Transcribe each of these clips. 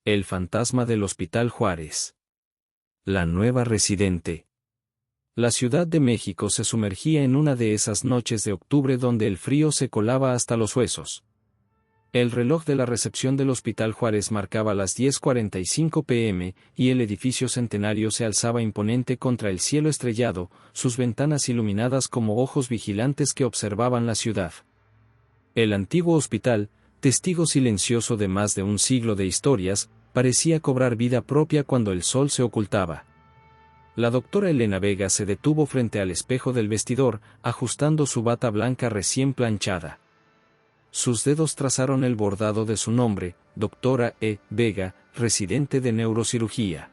El fantasma del Hospital Juárez. La nueva residente. La Ciudad de México se sumergía en una de esas noches de octubre donde el frío se colaba hasta los huesos. El reloj de la recepción del Hospital Juárez marcaba las 10:45 p.m. y el edificio centenario se alzaba imponente contra el cielo estrellado, sus ventanas iluminadas como ojos vigilantes que observaban la ciudad. El antiguo hospital, testigo silencioso de más de un siglo de historias, parecía cobrar vida propia cuando el sol se ocultaba. La doctora Elena Vega se detuvo frente al espejo del vestidor, ajustando su bata blanca recién planchada. Sus dedos trazaron el bordado de su nombre, Doctora E. Vega, residente de neurocirugía.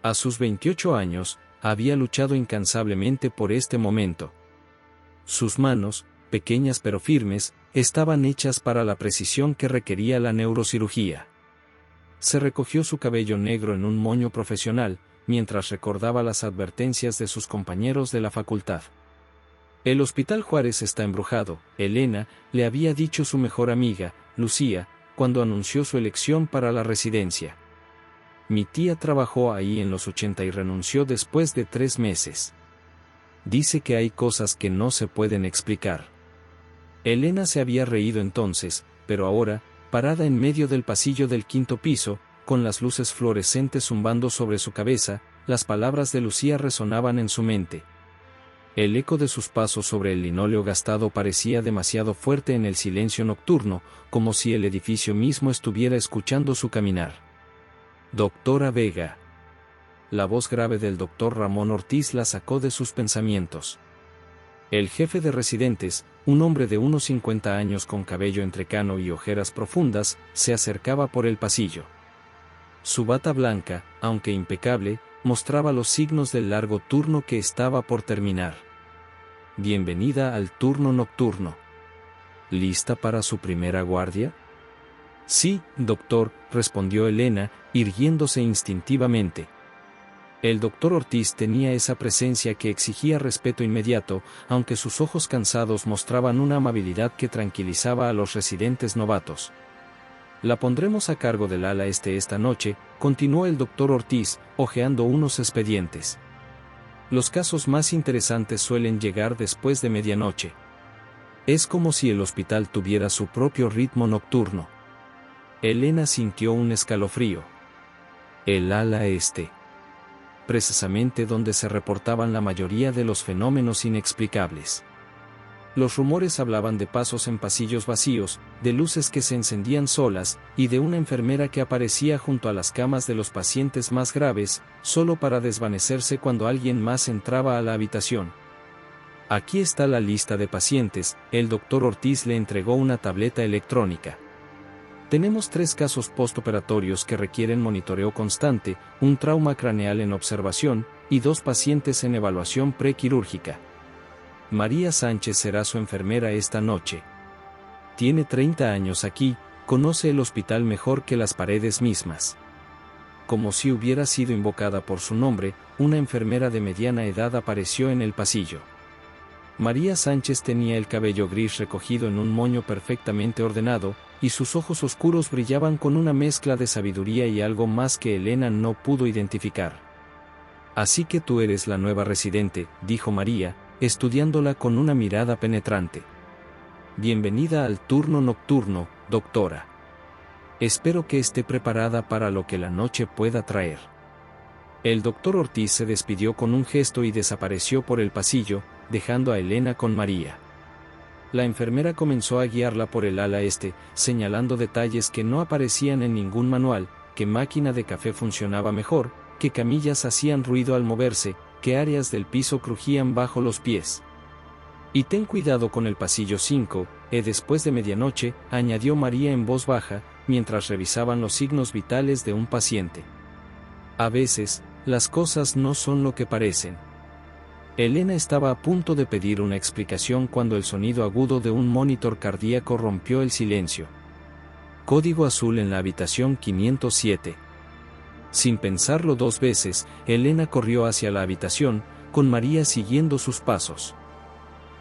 A sus 28 años, había luchado incansablemente por este momento. Sus manos, pequeñas pero firmes, estaban hechas para la precisión que requería la neurocirugía. Se recogió su cabello negro en un moño profesional, mientras recordaba las advertencias de sus compañeros de la facultad. El Hospital Juárez está embrujado, Elena, le había dicho su mejor amiga, Lucía, cuando anunció su elección para la residencia. Mi tía trabajó ahí en los 80 y renunció después de 3 meses. Dice que hay cosas que no se pueden explicar. Elena se había reído entonces, pero ahora, parada en medio del pasillo del 5º piso, con las luces fluorescentes zumbando sobre su cabeza, las palabras de Lucía resonaban en su mente. El eco de sus pasos sobre el linóleo gastado parecía demasiado fuerte en el silencio nocturno, como si el edificio mismo estuviera escuchando su caminar. Doctora Vega. La voz grave del doctor Ramón Ortiz la sacó de sus pensamientos. El jefe de residentes, un hombre de unos 50 años con cabello entrecano y ojeras profundas, se acercaba por el pasillo. Su bata blanca, aunque impecable, mostraba los signos del largo turno que estaba por terminar. Bienvenida al turno nocturno. ¿Lista para su primera guardia? Sí, doctor, respondió Elena, irguiéndose instintivamente. El doctor Ortiz tenía esa presencia que exigía respeto inmediato, aunque sus ojos cansados mostraban una amabilidad que tranquilizaba a los residentes novatos. La pondremos a cargo del ala este esta noche, continuó el doctor Ortiz, hojeando unos expedientes. Los casos más interesantes suelen llegar después de medianoche. Es como si el hospital tuviera su propio ritmo nocturno. Elena sintió un escalofrío. El ala este. Precisamente donde se reportaban la mayoría de los fenómenos inexplicables. Los rumores hablaban de pasos en pasillos vacíos, de luces que se encendían solas, y de una enfermera que aparecía junto a las camas de los pacientes más graves, solo para desvanecerse cuando alguien más entraba a la habitación. Aquí está la lista de pacientes, el doctor Ortiz le entregó una tableta electrónica. Tenemos 3 casos postoperatorios que requieren monitoreo constante, un trauma craneal en observación, y 2 pacientes en evaluación prequirúrgica. María Sánchez será su enfermera esta noche. Tiene 30 años aquí, conoce el hospital mejor que las paredes mismas. Como si hubiera sido invocada por su nombre, una enfermera de mediana edad apareció en el pasillo. María Sánchez tenía el cabello gris recogido en un moño perfectamente ordenado, y sus ojos oscuros brillaban con una mezcla de sabiduría y algo más que Elena no pudo identificar. Así que tú eres la nueva residente, dijo María, estudiándola con una mirada penetrante. Bienvenida al turno nocturno, doctora. Espero que esté preparada para lo que la noche pueda traer. El doctor Ortiz se despidió con un gesto y desapareció por el pasillo, dejando a Elena con María. La enfermera comenzó a guiarla por el ala este, señalando detalles que no aparecían en ningún manual, que máquina de café funcionaba mejor, que camillas hacían ruido al moverse, que áreas del piso crujían bajo los pies. Y ten cuidado con el pasillo 5, después de medianoche, añadió María en voz baja, mientras revisaban los signos vitales de un paciente. A veces, las cosas no son lo que parecen. Elena estaba a punto de pedir una explicación cuando el sonido agudo de un monitor cardíaco rompió el silencio. Código azul en la habitación 507. Sin pensarlo 2 veces, Elena corrió hacia la habitación, con María siguiendo sus pasos.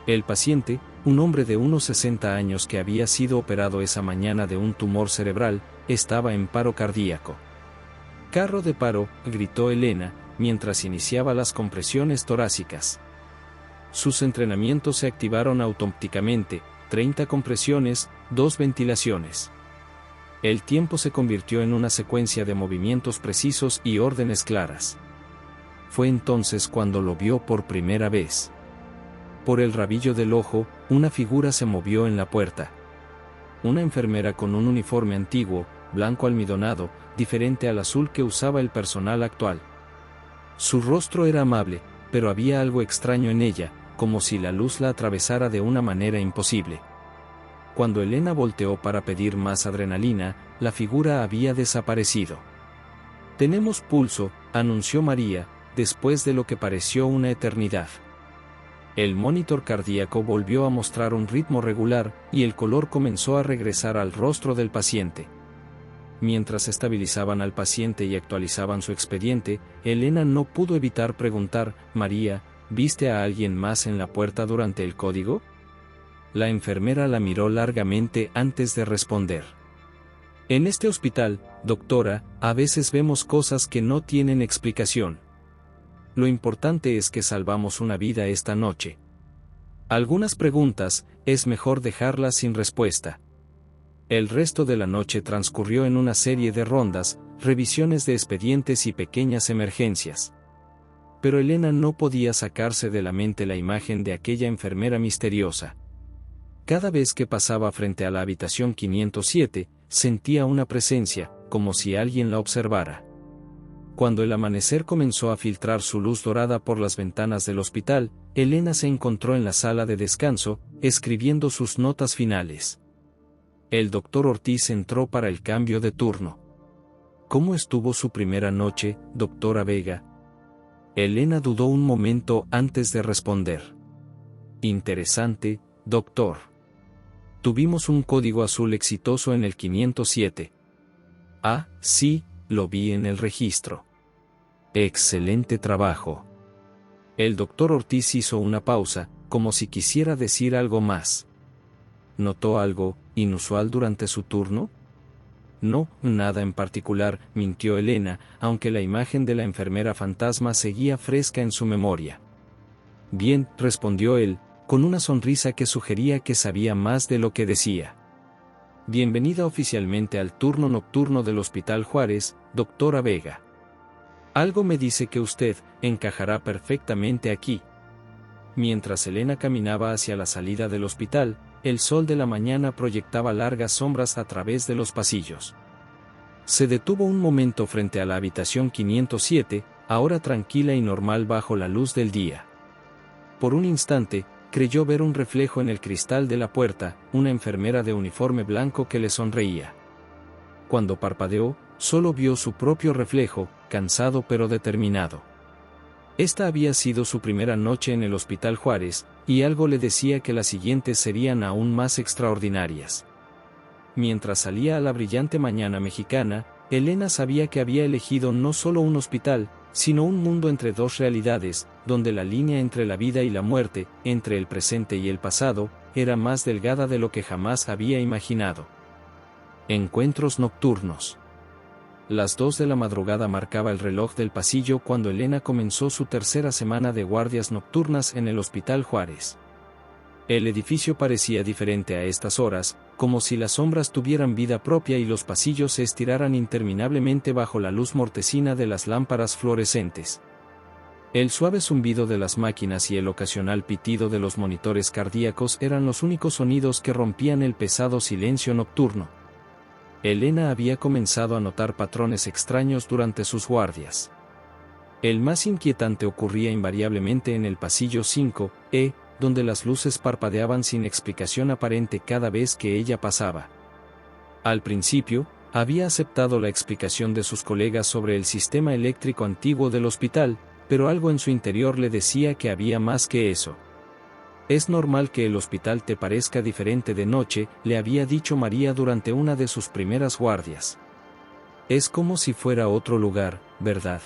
El paciente, un hombre de unos 60 años que había sido operado esa mañana de un tumor cerebral, estaba en paro cardíaco. «Carro de paro», gritó Elena, mientras iniciaba las compresiones torácicas. Sus entrenamientos se activaron automáticamente, 30 compresiones, 2 ventilaciones. El tiempo se convirtió en una secuencia de movimientos precisos y órdenes claras. Fue entonces cuando lo vio por primera vez. Por el rabillo del ojo, una figura se movió en la puerta. Una enfermera con un uniforme antiguo, blanco almidonado, diferente al azul que usaba el personal actual. Su rostro era amable, pero había algo extraño en ella, como si la luz la atravesara de una manera imposible. Cuando Elena volteó para pedir más adrenalina, la figura había desaparecido. «Tenemos pulso», anunció María, después de lo que pareció una eternidad. El monitor cardíaco volvió a mostrar un ritmo regular, y el color comenzó a regresar al rostro del paciente. Mientras estabilizaban al paciente y actualizaban su expediente, Elena no pudo evitar preguntar: «María, ¿viste a alguien más en la puerta durante el código?». La enfermera la miró largamente antes de responder. «En este hospital, doctora, a veces vemos cosas que no tienen explicación. Lo importante es que salvamos una vida esta noche. Algunas preguntas, es mejor dejarlas sin respuesta». El resto de la noche transcurrió en una serie de rondas, revisiones de expedientes y pequeñas emergencias. Pero Elena no podía sacarse de la mente la imagen de aquella enfermera misteriosa. Cada vez que pasaba frente a la habitación 507, sentía una presencia, como si alguien la observara. Cuando el amanecer comenzó a filtrar su luz dorada por las ventanas del hospital, Elena se encontró en la sala de descanso, escribiendo sus notas finales. El doctor Ortiz entró para el cambio de turno. «¿Cómo estuvo su primera noche, doctora Vega?». Elena dudó un momento antes de responder. «Interesante, doctor. Tuvimos un código azul exitoso en el 507. «Ah, sí, lo vi en el registro». «Excelente trabajo». El doctor Ortiz hizo una pausa, como si quisiera decir algo más. «¿Notó algo inusual durante su turno?». «No, nada en particular», mintió Elena, aunque la imagen de la enfermera fantasma seguía fresca en su memoria. «Bien», respondió él, con una sonrisa que sugería que sabía más de lo que decía. «Bienvenida oficialmente al turno nocturno del Hospital Juárez, doctora Vega. Algo me dice que usted encajará perfectamente aquí». Mientras Elena caminaba hacia la salida del hospital, el sol de la mañana proyectaba largas sombras a través de los pasillos. Se detuvo un momento frente a la habitación 507, ahora tranquila y normal bajo la luz del día. Por un instante, creyó ver un reflejo en el cristal de la puerta, una enfermera de uniforme blanco que le sonreía. Cuando parpadeó, solo vio su propio reflejo, cansado pero determinado. Esta había sido su primera noche en el Hospital Juárez, y algo le decía que las siguientes serían aún más extraordinarias. Mientras salía a la brillante mañana mexicana, Elena sabía que había elegido no solo un hospital, sino un mundo entre dos realidades, donde la línea entre la vida y la muerte, entre el presente y el pasado, era más delgada de lo que jamás había imaginado. Encuentros nocturnos. Las 2 de la madrugada marcaba el reloj del pasillo cuando Elena comenzó su tercera semana de guardias nocturnas en el Hospital Juárez. El edificio parecía diferente a estas horas, como si las sombras tuvieran vida propia y los pasillos se estiraran interminablemente bajo la luz mortecina de las lámparas fluorescentes. El suave zumbido de las máquinas y el ocasional pitido de los monitores cardíacos eran los únicos sonidos que rompían el pesado silencio nocturno. Elena había comenzado a notar patrones extraños durante sus guardias. El más inquietante ocurría invariablemente en el pasillo 5E, donde las luces parpadeaban sin explicación aparente cada vez que ella pasaba. Al principio, había aceptado la explicación de sus colegas sobre el sistema eléctrico antiguo del hospital, pero algo en su interior le decía que había más que eso. «Es normal que el hospital te parezca diferente de noche», le había dicho María durante una de sus primeras guardias. «Es como si fuera otro lugar, ¿verdad?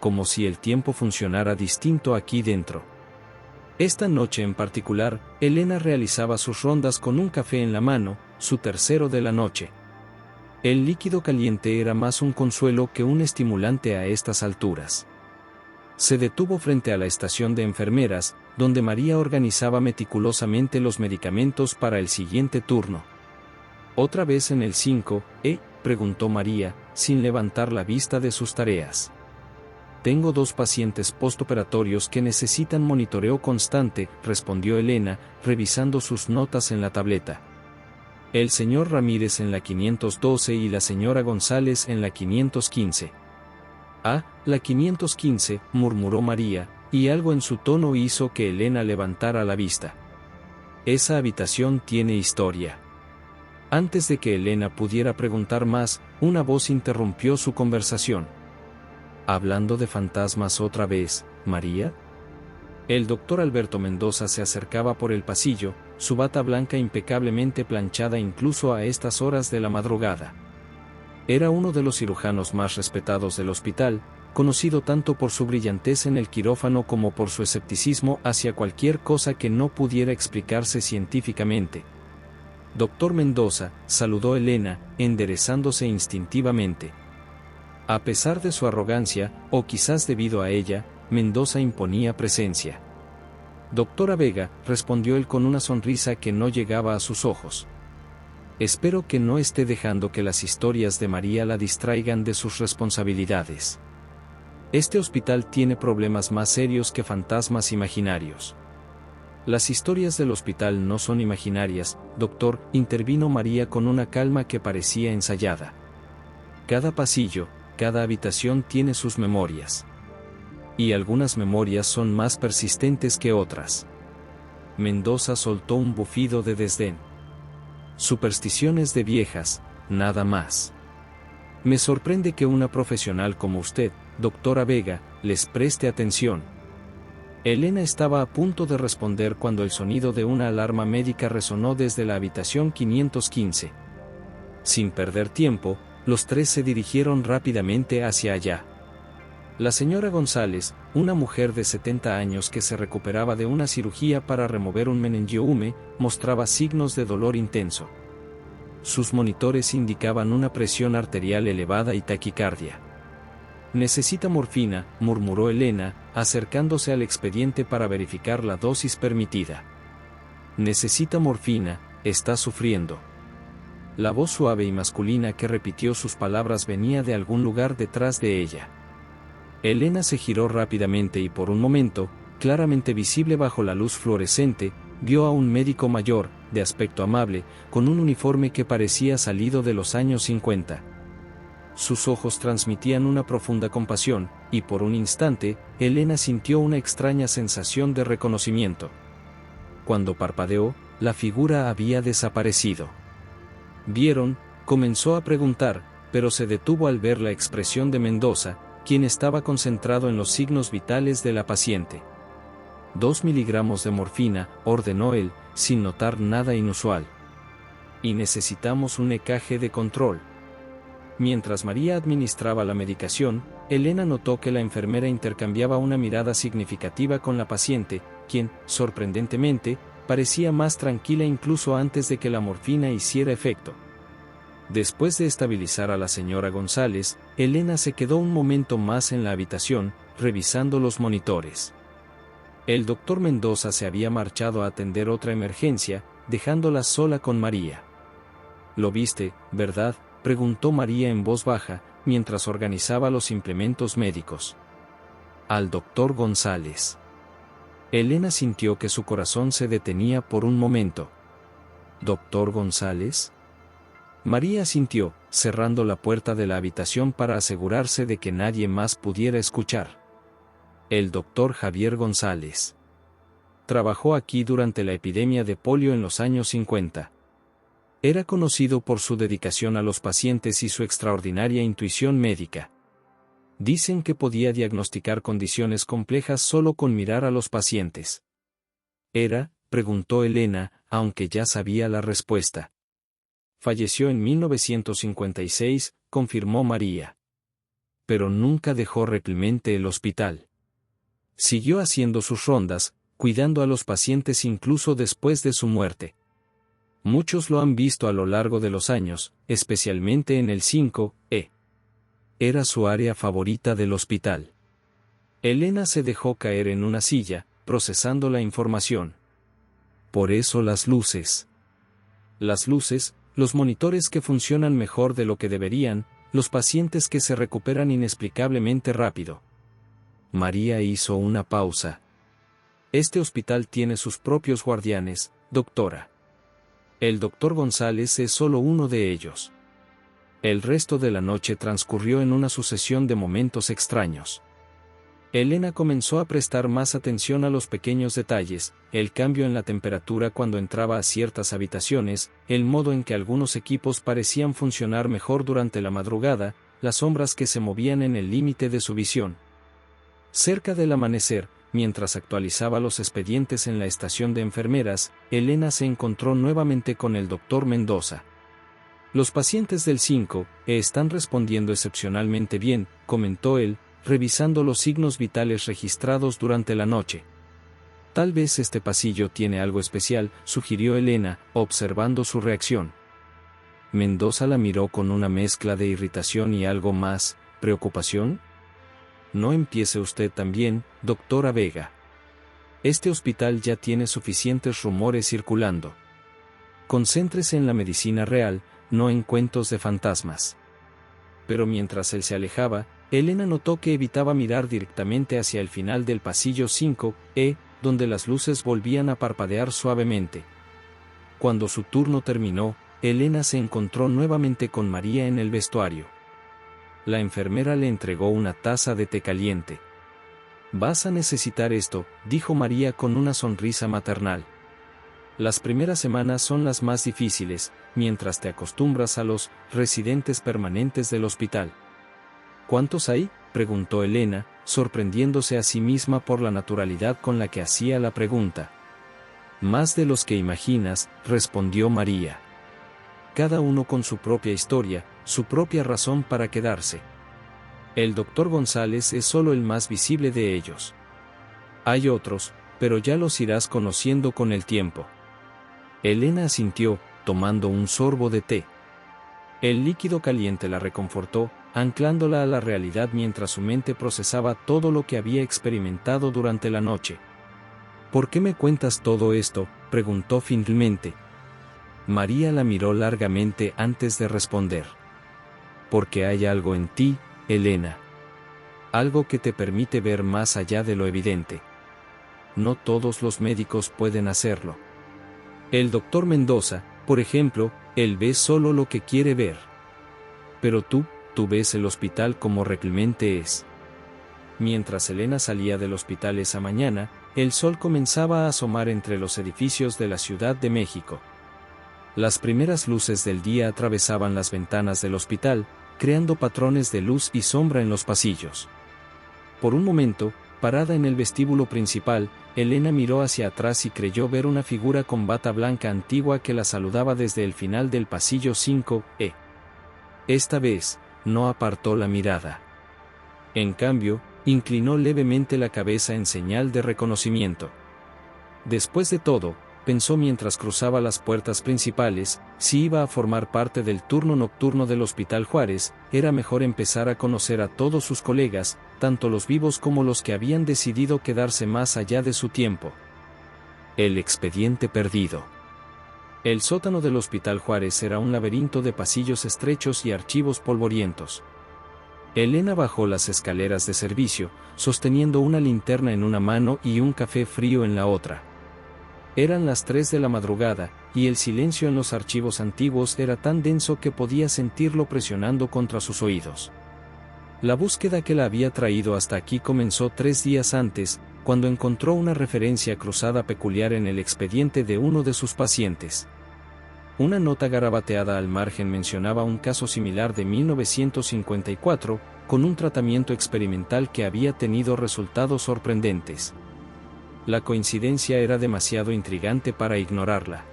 Como si el tiempo funcionara distinto aquí dentro». Esta noche en particular, Elena realizaba sus rondas con un café en la mano, su tercero de la noche. El líquido caliente era más un consuelo que un estimulante a estas alturas. Se detuvo frente a la estación de enfermeras, donde María organizaba meticulosamente los medicamentos para el siguiente turno. ¿Otra vez en el 5, preguntó María, sin levantar la vista de sus tareas. Tengo 2 pacientes postoperatorios que necesitan monitoreo constante, respondió Elena, revisando sus notas en la tableta. El señor Ramírez en la 512 y la señora González en la 515. Ah, la 515, murmuró María, y algo en su tono hizo que Elena levantara la vista. Esa habitación tiene historia. Antes de que Elena pudiera preguntar más, una voz interrumpió su conversación. ¿Hablando de fantasmas otra vez, María? El doctor Alberto Mendoza se acercaba por el pasillo, su bata blanca impecablemente planchada incluso a estas horas de la madrugada. Era uno de los cirujanos más respetados del hospital, conocido tanto por su brillantez en el quirófano como por su escepticismo hacia cualquier cosa que no pudiera explicarse científicamente. Doctor Mendoza, saludó Elena, enderezándose instintivamente. A pesar de su arrogancia, o quizás debido a ella, Mendoza imponía presencia. Doctora Vega, respondió él con una sonrisa que no llegaba a sus ojos. Espero que no esté dejando que las historias de María la distraigan de sus responsabilidades. Este hospital tiene problemas más serios que fantasmas imaginarios. Las historias del hospital no son imaginarias, doctor, intervino María con una calma que parecía ensayada. Cada pasillo, cada habitación tiene sus memorias. Y algunas memorias son más persistentes que otras. Mendoza soltó un bufido de desdén. Supersticiones de viejas, nada más. Me sorprende que una profesional como usted, doctora Vega, les preste atención. Elena estaba a punto de responder cuando el sonido de una alarma médica resonó desde la habitación 515. Sin perder tiempo, los 3 se dirigieron rápidamente hacia allá. La señora González, una mujer de 70 años que se recuperaba de una cirugía para remover un meningioma, mostraba signos de dolor intenso. Sus monitores indicaban una presión arterial elevada y taquicardia. Necesita morfina, murmuró Elena, acercándose al expediente para verificar la dosis permitida. Necesita morfina, está sufriendo. La voz suave y masculina que repitió sus palabras venía de algún lugar detrás de ella. Elena se giró rápidamente y por un momento, claramente visible bajo la luz fluorescente, vio a un médico mayor, de aspecto amable, con un uniforme que parecía salido de los años 50. Sus ojos transmitían una profunda compasión, y por un instante, Elena sintió una extraña sensación de reconocimiento. Cuando parpadeó, la figura había desaparecido. ¿Vieron?, comenzó a preguntar, pero se detuvo al ver la expresión de Mendoza, quien estaba concentrado en los signos vitales de la paciente. 2 miligramos de morfina, ordenó él, sin notar nada inusual. Y necesitamos un EKG de control. Mientras María administraba la medicación, Elena notó que la enfermera intercambiaba una mirada significativa con la paciente, quien, sorprendentemente, parecía más tranquila incluso antes de que la morfina hiciera efecto. Después de estabilizar a la señora González, Elena se quedó un momento más en la habitación, revisando los monitores. El doctor Mendoza se había marchado a atender otra emergencia, dejándola sola con María. ¿Lo viste, verdad?, preguntó María en voz baja, mientras organizaba los implementos médicos. Al doctor González. Elena sintió que su corazón se detenía por un momento. ¿Doctor González? María asintió, cerrando la puerta de la habitación para asegurarse de que nadie más pudiera escuchar. El doctor Javier González. Trabajó aquí durante la epidemia de polio en los años 50. Era conocido por su dedicación a los pacientes y su extraordinaria intuición médica. Dicen que podía diagnosticar condiciones complejas solo con mirar a los pacientes. ¿Era?, preguntó Elena, aunque ya sabía la respuesta. Falleció en 1956, confirmó María. Pero nunca dejó reclemente el hospital. Siguió haciendo sus rondas, cuidando a los pacientes incluso después de su muerte. Muchos lo han visto a lo largo de los años, especialmente en el 5E. Era su área favorita del hospital. Elena se dejó caer en una silla, procesando la información. Por eso las luces. Las luces, los monitores que funcionan mejor de lo que deberían, los pacientes que se recuperan inexplicablemente rápido. María hizo una pausa. Este hospital tiene sus propios guardianes, doctora. El doctor González es solo uno de ellos. El resto de la noche transcurrió en una sucesión de momentos extraños. Elena comenzó a prestar más atención a los pequeños detalles, el cambio en la temperatura cuando entraba a ciertas habitaciones, el modo en que algunos equipos parecían funcionar mejor durante la madrugada, las sombras que se movían en el límite de su visión. Cerca del amanecer, mientras actualizaba los expedientes en la estación de enfermeras, Elena se encontró nuevamente con el doctor Mendoza. Los pacientes del 5E están respondiendo excepcionalmente bien, comentó él, revisando los signos vitales registrados durante la noche. Tal vez este pasillo tiene algo especial, sugirió Elena, observando su reacción. Mendoza la miró con una mezcla de irritación y algo más, ¿preocupación? No empiece usted también, doctora Vega. Este hospital ya tiene suficientes rumores circulando. Concéntrese en la medicina real, no en cuentos de fantasmas. Pero mientras él se alejaba, Elena notó que evitaba mirar directamente hacia el final del pasillo 5E, donde las luces volvían a parpadear suavemente. Cuando su turno terminó, Elena se encontró nuevamente con María en el vestuario. La enfermera le entregó una taza de té caliente. «Vas a necesitar esto», dijo María con una sonrisa maternal. Las primeras semanas son las más difíciles, mientras te acostumbras a los residentes permanentes del hospital. ¿Cuántos hay?, preguntó Elena, sorprendiéndose a sí misma por la naturalidad con la que hacía la pregunta. Más de los que imaginas, respondió María. Cada uno con su propia historia, su propia razón para quedarse. El doctor González es solo el más visible de ellos. Hay otros, pero ya los irás conociendo con el tiempo. Elena asintió, tomando un sorbo de té. El líquido caliente la reconfortó, anclándola a la realidad mientras su mente procesaba todo lo que había experimentado durante la noche. «¿Por qué me cuentas todo esto?», preguntó finalmente. María la miró largamente antes de responder. «Porque hay algo en ti, Elena. Algo que te permite ver más allá de lo evidente. No todos los médicos pueden hacerlo. El doctor Mendoza, por ejemplo, él ve solo lo que quiere ver. Pero tú ves el hospital como realmente es». Mientras Elena salía del hospital esa mañana, el sol comenzaba a asomar entre los edificios de la Ciudad de México. Las primeras luces del día atravesaban las ventanas del hospital, creando patrones de luz y sombra en los pasillos. Por un momento, parada en el vestíbulo principal, Elena miró hacia atrás y creyó ver una figura con bata blanca antigua que la saludaba desde el final del pasillo 5E. Esta vez, no apartó la mirada. En cambio, inclinó levemente la cabeza en señal de reconocimiento. Después de todo, pensó mientras cruzaba las puertas principales, si iba a formar parte del turno nocturno del Hospital Juárez, era mejor empezar a conocer a todos sus colegas, tanto los vivos como los que habían decidido quedarse más allá de su tiempo. El expediente perdido. El sótano del Hospital Juárez era un laberinto de pasillos estrechos y archivos polvorientos. Elena bajó las escaleras de servicio, sosteniendo una linterna en una mano y un café frío en la otra. Eran las 3 de la madrugada, y el silencio en los archivos antiguos era tan denso que podía sentirlo presionando contra sus oídos. La búsqueda que la había traído hasta aquí comenzó 3 días antes, cuando encontró una referencia cruzada peculiar en el expediente de uno de sus pacientes. Una nota garabateada al margen mencionaba un caso similar de 1954, con un tratamiento experimental que había tenido resultados sorprendentes. La coincidencia era demasiado intrigante para ignorarla.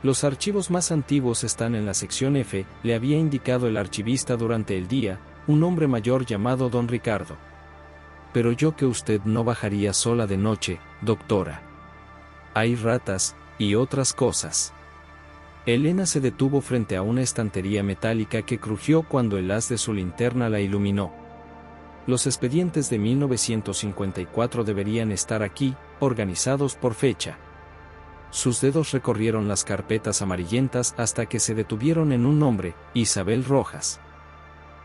Los archivos más antiguos están en la sección F, le había indicado el archivista durante el día, un hombre mayor llamado Don Ricardo. pero yo que usted no bajaría sola de noche, doctora. Hay ratas, y otras cosas. Elena se detuvo frente a una estantería metálica que crujió cuando el haz de su linterna la iluminó. Los expedientes de 1954 deberían estar aquí, organizados por fecha. Sus dedos recorrieron las carpetas amarillentas hasta que se detuvieron en un nombre, Isabel Rojas.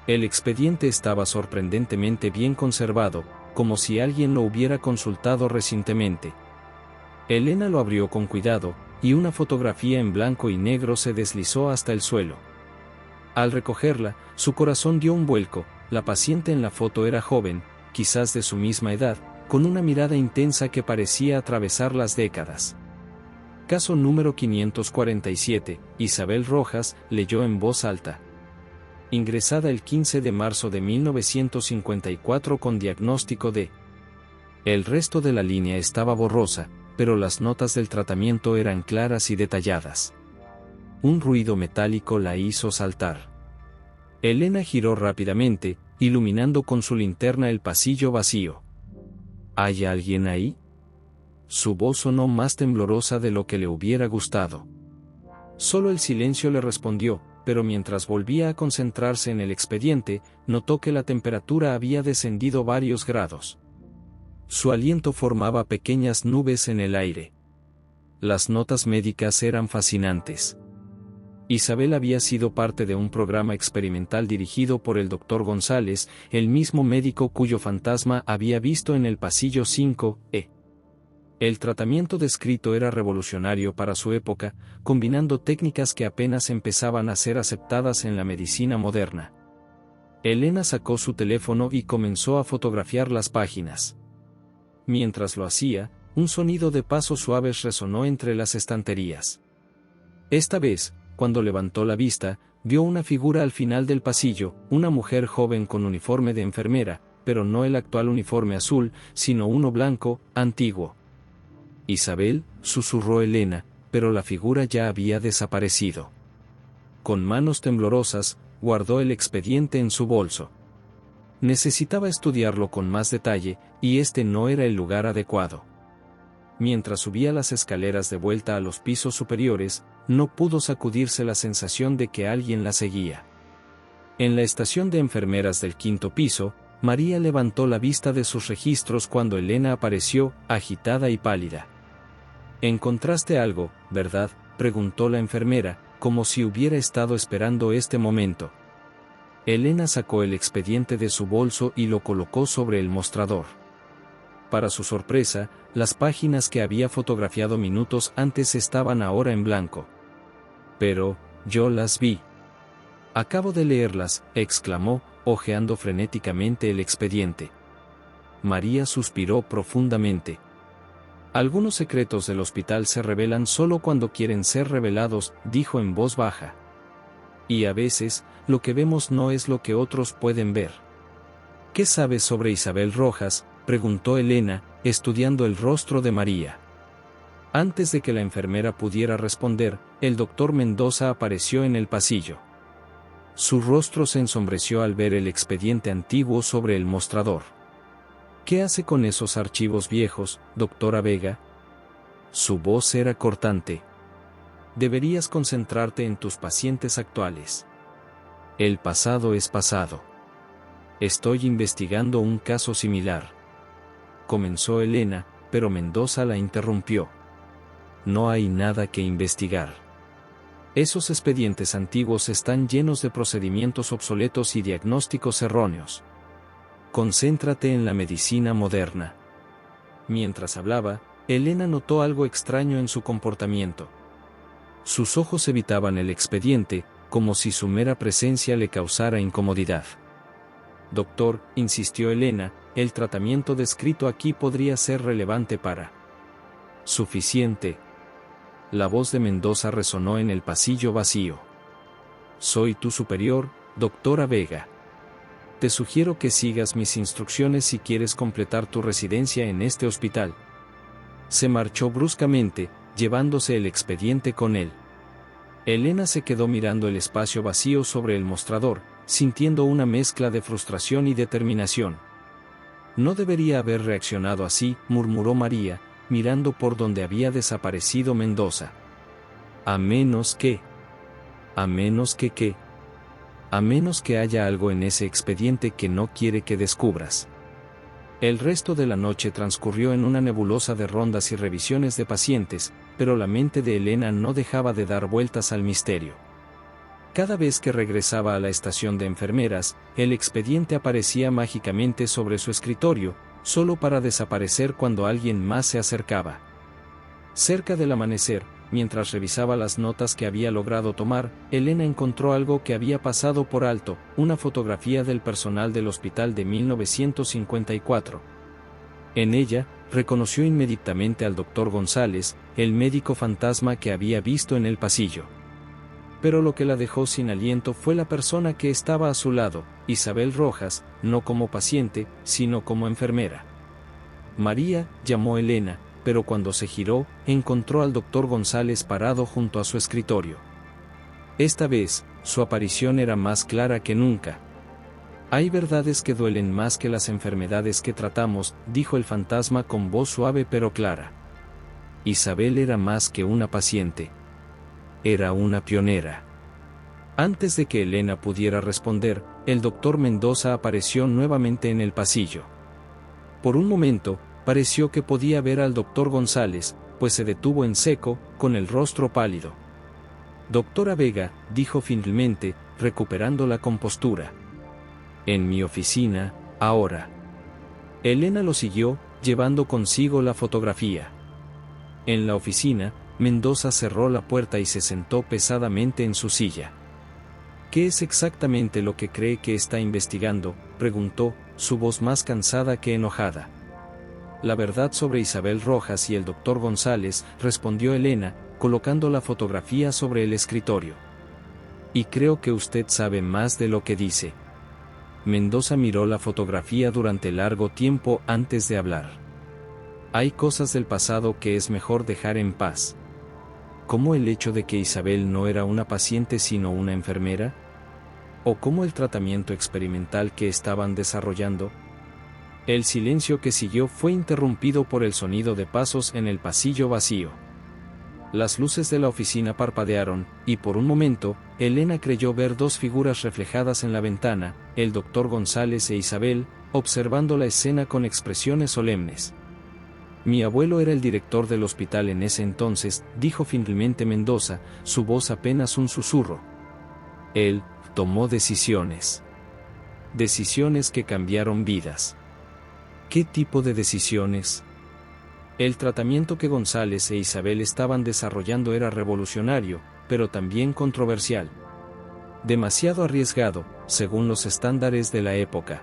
El expediente estaba sorprendentemente bien conservado, como si alguien lo hubiera consultado recientemente. Elena lo abrió con cuidado, y una fotografía en blanco y negro se deslizó hasta el suelo. Al recogerla, su corazón dio un vuelco. La paciente en la foto era joven, quizás de su misma edad, con una mirada intensa que parecía atravesar las décadas. Caso número 547, Isabel Rojas, leyó en voz alta. Ingresada el 15 de marzo de 1954 con diagnóstico de... El resto de la línea estaba borrosa, pero las notas del tratamiento eran claras y detalladas. Un ruido metálico la hizo saltar. Elena giró rápidamente, iluminando con su linterna el pasillo vacío. ¿Hay alguien ahí? Su voz sonó más temblorosa de lo que le hubiera gustado. Solo el silencio le respondió, pero mientras volvía a concentrarse en el expediente, notó que la temperatura había descendido varios grados. Su aliento formaba pequeñas nubes en el aire. Las notas médicas eran fascinantes. Isabel había sido parte de un programa experimental dirigido por el Dr. González, el mismo médico cuyo fantasma había visto en el pasillo 5E. El tratamiento descrito era revolucionario para su época, combinando técnicas que apenas empezaban a ser aceptadas en la medicina moderna. Elena sacó su teléfono y comenzó a fotografiar las páginas. Mientras lo hacía, un sonido de pasos suaves resonó entre las estanterías. Esta vez, cuando levantó la vista, vio una figura al final del pasillo, una mujer joven con uniforme de enfermera, pero no el actual uniforme azul, sino uno blanco, antiguo. Isabel, susurró Elena, pero la figura ya había desaparecido. Con manos temblorosas, guardó el expediente en su bolso. Necesitaba estudiarlo con más detalle, y este no era el lugar adecuado. Mientras subía las escaleras de vuelta a los pisos superiores, no pudo sacudirse la sensación de que alguien la seguía. En la estación de enfermeras del 5º piso, María levantó la vista de sus registros cuando Elena apareció, agitada y pálida. «¿Encontraste algo, verdad?», preguntó la enfermera, como si hubiera estado esperando este momento. Elena sacó el expediente de su bolso y lo colocó sobre el mostrador. Para su sorpresa, las páginas que había fotografiado minutos antes estaban ahora en blanco. «Pero, yo las vi. Acabo de leerlas», exclamó, hojeando frenéticamente el expediente. María suspiró profundamente. «Algunos secretos del hospital se revelan solo cuando quieren ser revelados», dijo en voz baja. «Y a veces, lo que vemos no es lo que otros pueden ver». «¿Qué sabes sobre Isabel Rojas?», preguntó Elena, estudiando el rostro de María. Antes de que la enfermera pudiera responder, el doctor Mendoza apareció en el pasillo. Su rostro se ensombreció al ver el expediente antiguo sobre el mostrador. «¿Qué hace con esos archivos viejos, doctora Vega?». Su voz era cortante. «Deberías concentrarte en tus pacientes actuales. El pasado es pasado. Estoy investigando un caso similar», comenzó Elena, pero Mendoza la interrumpió. «No hay nada que investigar. Esos expedientes antiguos están llenos de procedimientos obsoletos y diagnósticos erróneos. Concéntrate en la medicina moderna». Mientras hablaba, Elena notó algo extraño en su comportamiento. Sus ojos evitaban el expediente, como si su mera presencia le causara incomodidad. «Doctor», insistió Elena, «el tratamiento descrito aquí podría ser relevante para...». «Suficiente». La voz de Mendoza resonó en el pasillo vacío. «Soy tu superior, doctora Vega. Te sugiero que sigas mis instrucciones si quieres completar tu residencia en este hospital». Se marchó bruscamente, llevándose el expediente con él. Elena se quedó mirando el espacio vacío sobre el mostrador, sintiendo una mezcla de frustración y determinación. No debería haber reaccionado así, murmuró María, mirando por donde había desaparecido Mendoza. A menos que... ¿A menos que qué? A menos que haya algo en ese expediente que no quiere que descubras. El resto de la noche transcurrió en una nebulosa de rondas y revisiones de pacientes, pero la mente de Elena no dejaba de dar vueltas al misterio. Cada vez que regresaba a la estación de enfermeras, el expediente aparecía mágicamente sobre su escritorio, solo para desaparecer cuando alguien más se acercaba. Cerca del amanecer, mientras revisaba las notas que había logrado tomar, Elena encontró algo que había pasado por alto, una fotografía del personal del hospital de 1954. En ella, reconoció inmediatamente al doctor González, el médico fantasma que había visto en el pasillo. Pero lo que la dejó sin aliento fue la persona que estaba a su lado, Isabel Rojas, no como paciente, sino como enfermera. María, llamó Elena, pero cuando se giró, encontró al doctor González parado junto a su escritorio. Esta vez, su aparición era más clara que nunca. Hay verdades que duelen más que las enfermedades que tratamos, dijo el fantasma con voz suave pero clara. Isabel era más que una paciente. Era una pionera. Antes de que Elena pudiera responder, el doctor Mendoza apareció nuevamente en el pasillo. Por un momento, pareció que podía ver al doctor González, pues se detuvo en seco, con el rostro pálido. Doctora Vega, dijo finalmente, recuperando la compostura. En mi oficina, ahora. Elena lo siguió, llevando consigo la fotografía. En la oficina, Mendoza cerró la puerta y se sentó pesadamente en su silla. ¿Qué es exactamente lo que cree que está investigando?, preguntó, su voz más cansada que enojada. La verdad sobre Isabel Rojas y el doctor González, respondió Elena, colocando la fotografía sobre el escritorio. Y creo que usted sabe más de lo que dice. Mendoza miró la fotografía durante largo tiempo antes de hablar. Hay cosas del pasado que es mejor dejar en paz. ¿Cómo el hecho de que Isabel no era una paciente sino una enfermera? ¿O cómo el tratamiento experimental que estaban desarrollando? El silencio que siguió fue interrumpido por el sonido de pasos en el pasillo vacío. Las luces de la oficina parpadearon, y por un momento, Elena creyó ver dos figuras reflejadas en la ventana, el doctor González e Isabel, observando la escena con expresiones solemnes. Mi abuelo era el director del hospital en ese entonces, dijo finalmente Mendoza, su voz apenas un susurro. Él tomó decisiones. Decisiones que cambiaron vidas. ¿Qué tipo de decisiones? El tratamiento que González e Isabel estaban desarrollando era revolucionario, pero también controversial. Demasiado arriesgado, según los estándares de la época.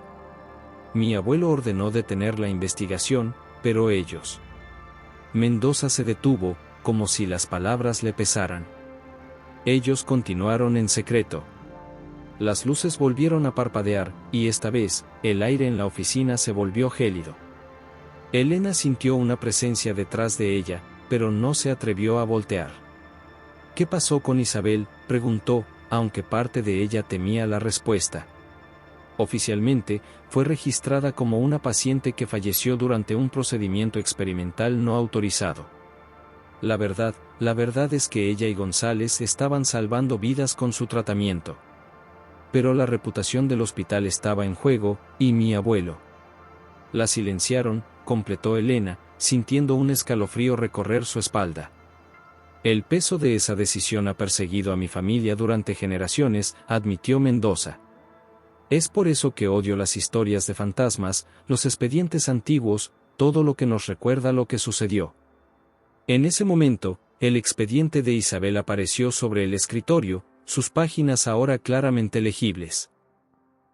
Mi abuelo ordenó detener la investigación, pero ellos. Mendoza se detuvo, como si las palabras le pesaran. Ellos continuaron en secreto. Las luces volvieron a parpadear, y esta vez, el aire en la oficina se volvió gélido. Elena sintió una presencia detrás de ella, pero no se atrevió a voltear. ¿Qué pasó con Isabel?, preguntó, aunque parte de ella temía la respuesta. Oficialmente, fue registrada como una paciente que falleció durante un procedimiento experimental no autorizado. La verdad es que ella y González estaban salvando vidas con su tratamiento. Pero la reputación del hospital estaba en juego, y mi abuelo. La silenciaron, completó Elena, sintiendo un escalofrío recorrer su espalda. El peso de esa decisión ha perseguido a mi familia durante generaciones, admitió Mendoza. Es por eso que odio las historias de fantasmas, los expedientes antiguos, todo lo que nos recuerda lo que sucedió. En ese momento, el expediente de Isabel apareció sobre el escritorio, sus páginas ahora claramente legibles.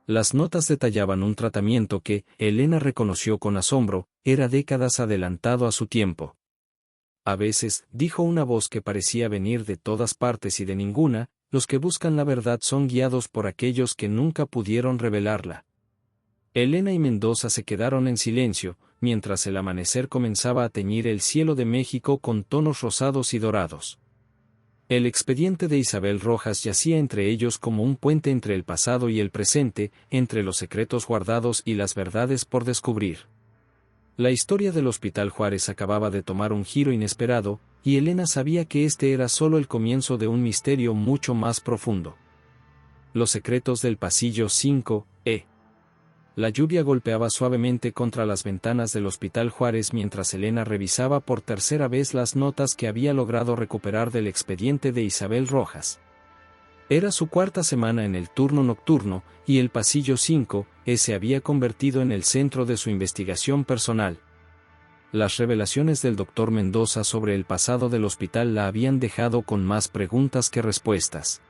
Las notas detallaban un tratamiento que, Elena reconoció con asombro, era décadas adelantado a su tiempo. A veces, dijo una voz que parecía venir de todas partes y de ninguna, los que buscan la verdad son guiados por aquellos que nunca pudieron revelarla. Elena y Mendoza se quedaron en silencio, mientras el amanecer comenzaba a teñir el cielo de México con tonos rosados y dorados. El expediente de Isabel Rojas yacía entre ellos como un puente entre el pasado y el presente, entre los secretos guardados y las verdades por descubrir. La historia del Hospital Juárez acababa de tomar un giro inesperado, y Elena sabía que este era solo el comienzo de un misterio mucho más profundo. Los secretos del pasillo 5E. La lluvia golpeaba suavemente contra las ventanas del Hospital Juárez mientras Elena revisaba por tercera vez las notas que había logrado recuperar del expediente de Isabel Rojas. Era su cuarta semana en el turno nocturno, y el pasillo 5E se había convertido en el centro de su investigación personal. Las revelaciones del Dr. Mendoza sobre el pasado del hospital la habían dejado con más preguntas que respuestas.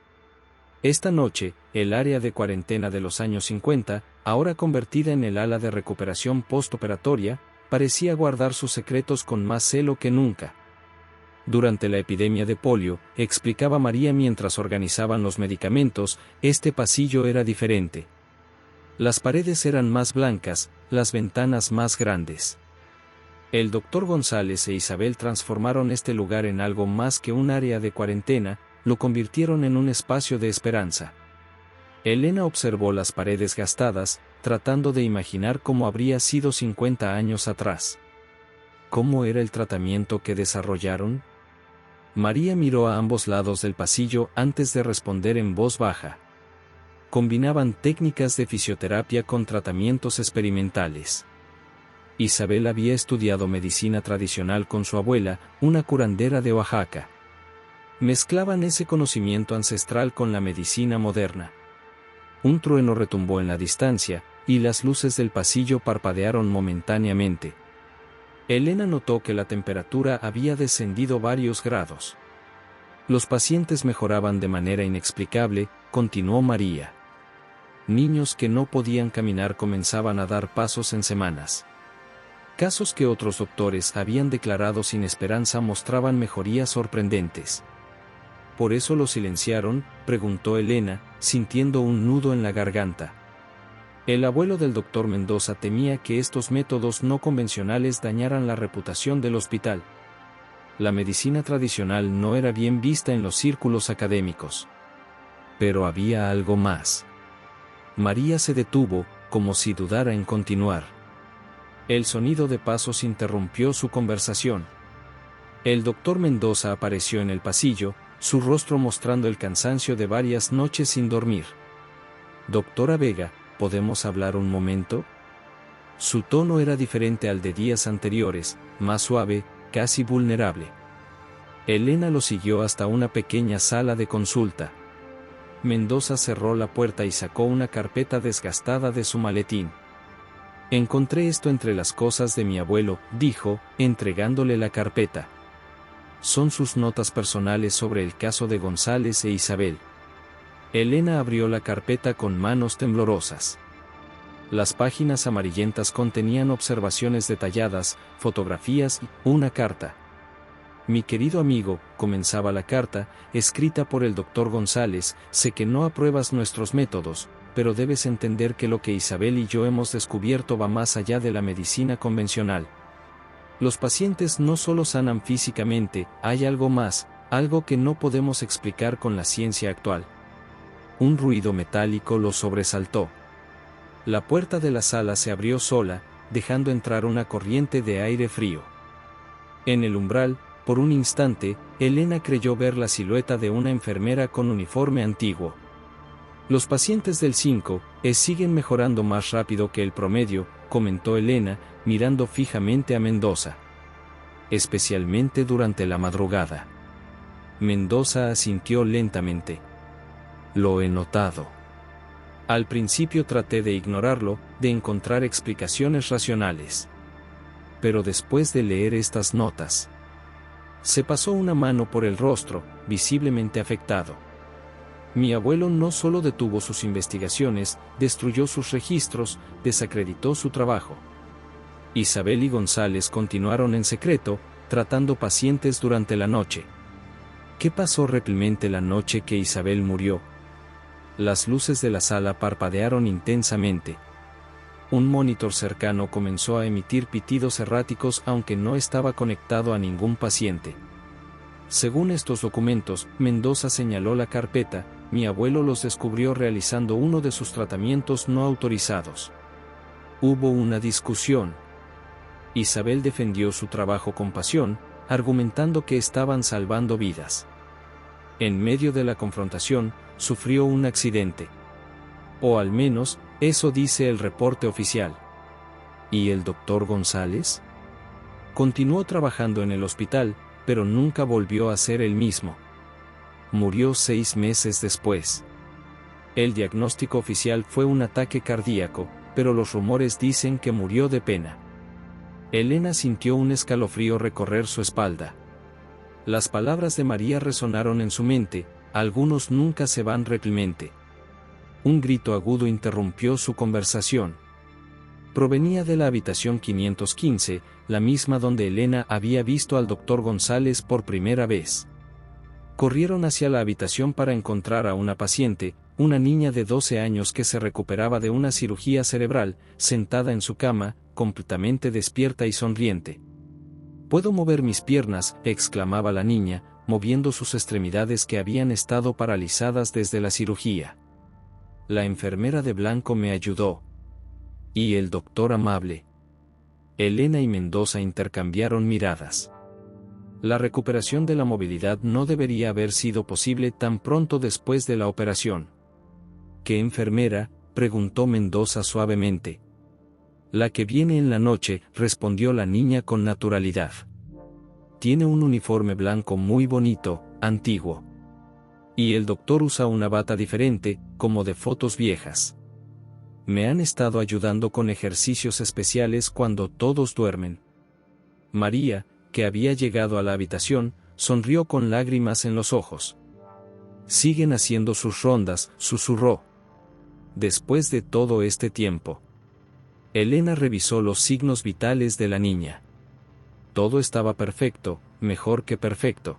Esta noche, el área de cuarentena de los años 50, ahora convertida en el ala de recuperación postoperatoria, parecía guardar sus secretos con más celo que nunca. Durante la epidemia de polio, explicaba María mientras organizaban los medicamentos, este pasillo era diferente. Las paredes eran más blancas, las ventanas más grandes. El doctor González e Isabel transformaron este lugar en algo más que un área de cuarentena, lo convirtieron en un espacio de esperanza. Elena observó las paredes gastadas, tratando de imaginar cómo habría sido 50 años atrás. ¿Cómo era el tratamiento que desarrollaron? María miró a ambos lados del pasillo antes de responder en voz baja. Combinaban técnicas de fisioterapia con tratamientos experimentales. Isabel había estudiado medicina tradicional con su abuela, una curandera de Oaxaca. Mezclaban ese conocimiento ancestral con la medicina moderna. Un trueno retumbó en la distancia, y las luces del pasillo parpadearon momentáneamente. Elena notó que la temperatura había descendido varios grados. Los pacientes mejoraban de manera inexplicable, continuó María. Niños que no podían caminar comenzaban a dar pasos en semanas. Casos que otros doctores habían declarado sin esperanza mostraban mejorías sorprendentes. ¿Por eso lo silenciaron?, preguntó Elena, sintiendo un nudo en la garganta. El abuelo del doctor Mendoza temía que estos métodos no convencionales dañaran la reputación del hospital. La medicina tradicional no era bien vista en los círculos académicos. Pero había algo más. María se detuvo, como si dudara en continuar. El sonido de pasos interrumpió su conversación. El doctor Mendoza apareció en el pasillo, su rostro mostrando el cansancio de varias noches sin dormir. «Doctora Vega, ¿podemos hablar un momento?». Su tono era diferente al de días anteriores, más suave, casi vulnerable. Elena lo siguió hasta una pequeña sala de consulta. Mendoza cerró la puerta y sacó una carpeta desgastada de su maletín. «Encontré esto entre las cosas de mi abuelo», dijo, entregándole la carpeta. Son sus notas personales sobre el caso de González e Isabel. Elena abrió la carpeta con manos temblorosas. Las páginas amarillentas contenían observaciones detalladas, fotografías y una carta. «Mi querido amigo», comenzaba la carta, escrita por el doctor González, «sé que no apruebas nuestros métodos, pero debes entender que lo que Isabel y yo hemos descubierto va más allá de la medicina convencional. Los pacientes no solo sanan físicamente, hay algo más, algo que no podemos explicar con la ciencia actual». Un ruido metálico lo sobresaltó. La puerta de la sala se abrió sola, dejando entrar una corriente de aire frío. En el umbral, por un instante, Elena creyó ver la silueta de una enfermera con uniforme antiguo. «Los pacientes del 5E siguen mejorando más rápido que el promedio», comentó Elena, mirando fijamente a Mendoza. «Especialmente durante la madrugada». Mendoza asintió lentamente. «Lo he notado. Al principio traté de ignorarlo, de encontrar explicaciones racionales. Pero después de leer estas notas...». Se pasó una mano por el rostro, visiblemente afectado. «Mi abuelo no solo detuvo sus investigaciones, destruyó sus registros, desacreditó su trabajo. Isabel y González continuaron en secreto, tratando pacientes durante la noche». «¿Qué pasó realmente la noche que Isabel murió?». Las luces de la sala parpadearon intensamente. Un monitor cercano comenzó a emitir pitidos erráticos aunque no estaba conectado a ningún paciente. Según estos documentos, Mendoza señaló la carpeta, mi abuelo los descubrió realizando uno de sus tratamientos no autorizados. Hubo una discusión. Isabel defendió su trabajo con pasión, argumentando que estaban salvando vidas. En medio de la confrontación, sufrió un accidente. O al menos, eso dice el reporte oficial. ¿Y el doctor González? Continuó trabajando en el hospital, pero nunca volvió a ser el mismo. Murió 6 meses después. El diagnóstico oficial fue un ataque cardíaco, pero los rumores dicen que murió de pena. Elena sintió un escalofrío recorrer su espalda. Las palabras de María resonaron en su mente, algunos nunca se van realmente. Un grito agudo interrumpió su conversación. Provenía de la habitación 515, la misma donde Elena había visto al doctor González por primera vez. Corrieron hacia la habitación para encontrar a una paciente, una niña de 12 años que se recuperaba de una cirugía cerebral, sentada en su cama, completamente despierta y sonriente. «Puedo mover mis piernas», exclamaba la niña, moviendo sus extremidades que habían estado paralizadas desde la cirugía. «La enfermera de blanco me ayudó. ¿Y el doctor amable?». Elena y Mendoza intercambiaron miradas. La recuperación de la movilidad no debería haber sido posible tan pronto después de la operación. «¿Qué enfermera?», preguntó Mendoza suavemente. «La que viene en la noche», respondió la niña con naturalidad. «Tiene un uniforme blanco muy bonito, antiguo. Y el doctor usa una bata diferente, como de fotos viejas. Me han estado ayudando con ejercicios especiales cuando todos duermen». María, que había llegado a la habitación, sonrió con lágrimas en los ojos. «Siguen haciendo sus rondas», susurró. «Después de todo este tiempo». Elena revisó los signos vitales de la niña. Todo estaba perfecto, mejor que perfecto.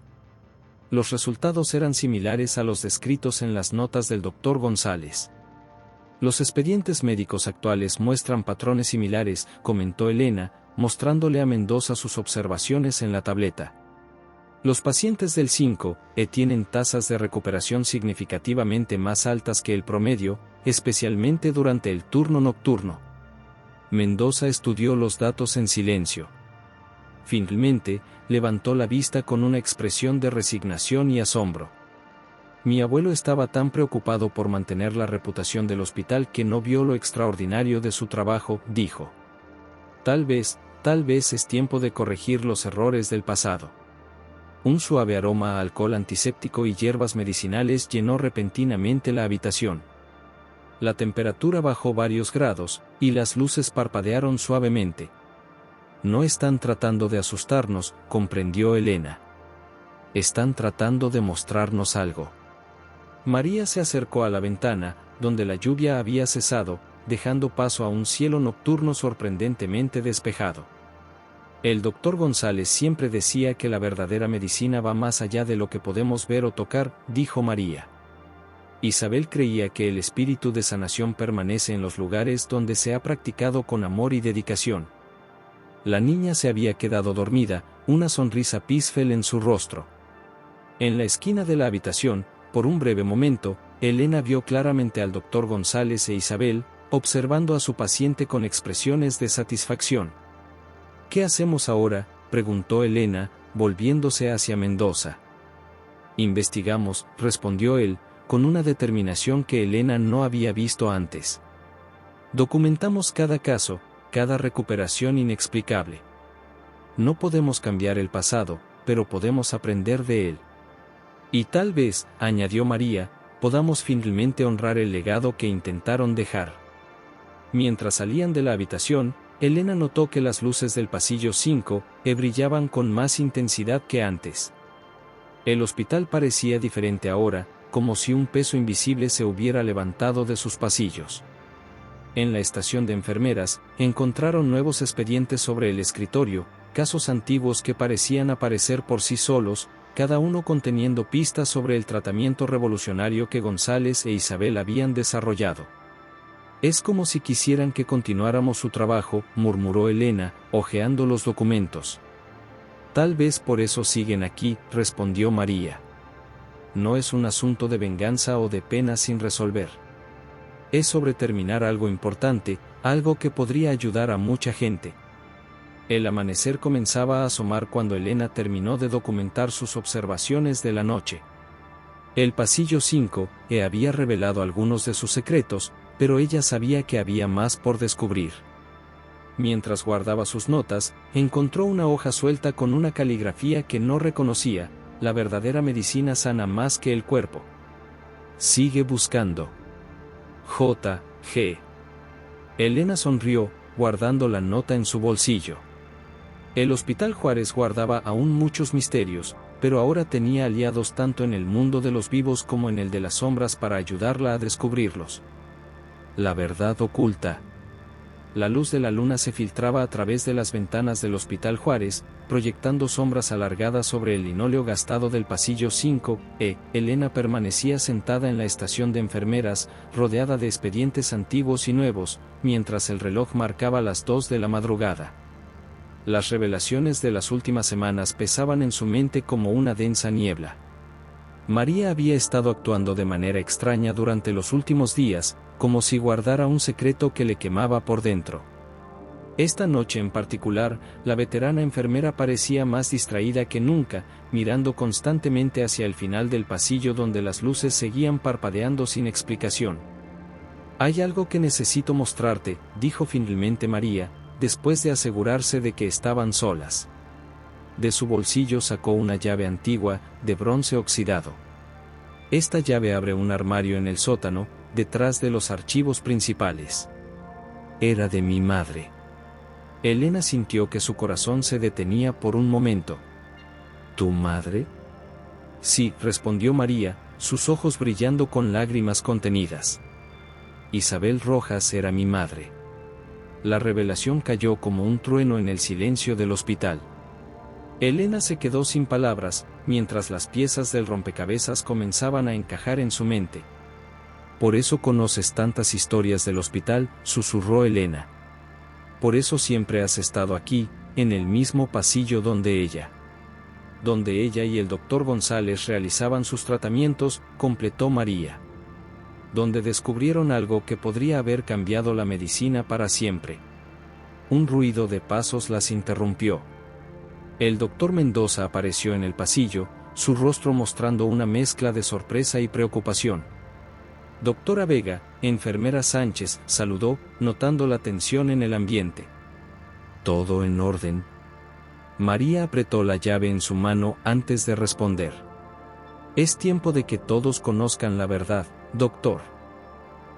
Los resultados eran similares a los descritos en las notas del doctor González. «Los expedientes médicos actuales muestran patrones similares», comentó Elena, mostrándole a Mendoza sus observaciones en la tableta. «Los pacientes del 5E tienen tasas de recuperación significativamente más altas que el promedio, especialmente durante el turno nocturno». Mendoza estudió los datos en silencio. Finalmente, levantó la vista con una expresión de resignación y asombro. «Mi abuelo estaba tan preocupado por mantener la reputación del hospital que no vio lo extraordinario de su trabajo», dijo. Tal vez es tiempo de corregir los errores del pasado». Un suave aroma a alcohol antiséptico y hierbas medicinales llenó repentinamente la habitación. La temperatura bajó varios grados, y las luces parpadearon suavemente. «No están tratando de asustarnos», comprendió Elena. «Están tratando de mostrarnos algo». María se acercó a la ventana, donde la lluvia había cesado, dejando paso a un cielo nocturno sorprendentemente despejado. «El doctor González siempre decía que la verdadera medicina va más allá de lo que podemos ver o tocar», dijo María. Isabel creía que el espíritu de sanación permanece en los lugares donde se ha practicado con amor y dedicación. La niña se había quedado dormida, una sonrisa písfel en su rostro. En la esquina de la habitación, por un breve momento, Elena vio claramente al doctor González e Isabel, observando a su paciente con expresiones de satisfacción. «¿Qué hacemos ahora?», preguntó Elena, volviéndose hacia Mendoza. «Investigamos», respondió él, con una determinación que Elena no había visto antes. «Documentamos cada caso, cada recuperación inexplicable. No podemos cambiar el pasado, pero podemos aprender de él. Y tal vez», añadió María, «podamos finalmente honrar el legado que intentaron dejar». Mientras salían de la habitación, Elena notó que las luces del pasillo 5E brillaban con más intensidad que antes. El hospital parecía diferente ahora, como si un peso invisible se hubiera levantado de sus pasillos. En la estación de enfermeras, encontraron nuevos expedientes sobre el escritorio, casos antiguos que parecían aparecer por sí solos, cada uno conteniendo pistas sobre el tratamiento revolucionario que González e Isabel habían desarrollado. «Es como si quisieran que continuáramos su trabajo», murmuró Elena, hojeando los documentos. Tal vez por eso siguen aquí, respondió María. No es un asunto de venganza o de pena sin resolver. Es sobre terminar algo importante, algo que podría ayudar a mucha gente. El amanecer comenzaba a asomar cuando Elena terminó de documentar sus observaciones de la noche. El pasillo 5 había revelado algunos de sus secretos, pero ella sabía que había más por descubrir. Mientras guardaba sus notas, encontró una hoja suelta con una caligrafía que no reconocía. La verdadera medicina sana más que el cuerpo. Sigue buscando. J.G. Elena sonrió, guardando la nota en su bolsillo. El Hospital Juárez guardaba aún muchos misterios, pero ahora tenía aliados tanto en el mundo de los vivos como en el de las sombras para ayudarla a descubrirlos. La verdad oculta. La luz de la luna se filtraba a través de las ventanas del Hospital Juárez, proyectando sombras alargadas sobre el linóleo gastado del pasillo 5. Elena permanecía sentada en la estación de enfermeras, rodeada de expedientes antiguos y nuevos, mientras el reloj marcaba las 2 de la madrugada. Las revelaciones de las últimas semanas pesaban en su mente como una densa niebla. María había estado actuando de manera extraña durante los últimos días, como si guardara un secreto que le quemaba por dentro. Esta noche en particular, la veterana enfermera parecía más distraída que nunca, mirando constantemente hacia el final del pasillo donde las luces seguían parpadeando sin explicación. «Hay algo que necesito mostrarte», dijo finalmente María, después de asegurarse de que estaban solas. De su bolsillo sacó una llave antigua, de bronce oxidado. Esta llave abre un armario en el sótano, detrás de los archivos principales. Era de mi madre. Elena sintió que su corazón se detenía por un momento. ¿Tu madre? Sí, respondió María, sus ojos brillando con lágrimas contenidas. Isabel Rojas era mi madre. La revelación cayó como un trueno en el silencio del hospital. Elena se quedó sin palabras, mientras las piezas del rompecabezas comenzaban a encajar en su mente. «Por eso conoces tantas historias del hospital», susurró Elena. «Por eso siempre has estado aquí, en el mismo pasillo donde ella y el doctor González realizaban sus tratamientos», completó María. «Donde descubrieron algo que podría haber cambiado la medicina para siempre». Un ruido de pasos las interrumpió. El doctor Mendoza apareció en el pasillo, su rostro mostrando una mezcla de sorpresa y preocupación. «Doctora Vega», enfermera Sánchez, saludó, notando la tensión en el ambiente. «¿Todo en orden?» María apretó la llave en su mano antes de responder. «Es tiempo de que todos conozcan la verdad, doctor.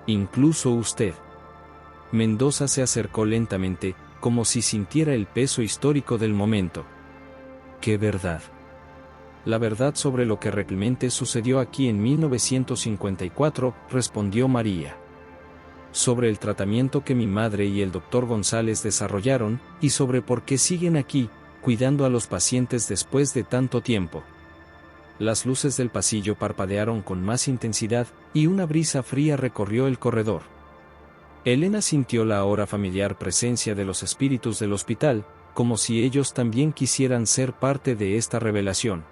Incluso usted». Mendoza se acercó lentamente, como si sintiera el peso histórico del momento. «¿Qué verdad?» «La verdad sobre lo que realmente sucedió aquí en 1954», respondió María. «Sobre el tratamiento que mi madre y el doctor González desarrollaron, y sobre por qué siguen aquí, cuidando a los pacientes después de tanto tiempo». Las luces del pasillo parpadearon con más intensidad, y una brisa fría recorrió el corredor. Elena sintió la ahora familiar presencia de los espíritus del hospital, como si ellos también quisieran ser parte de esta revelación.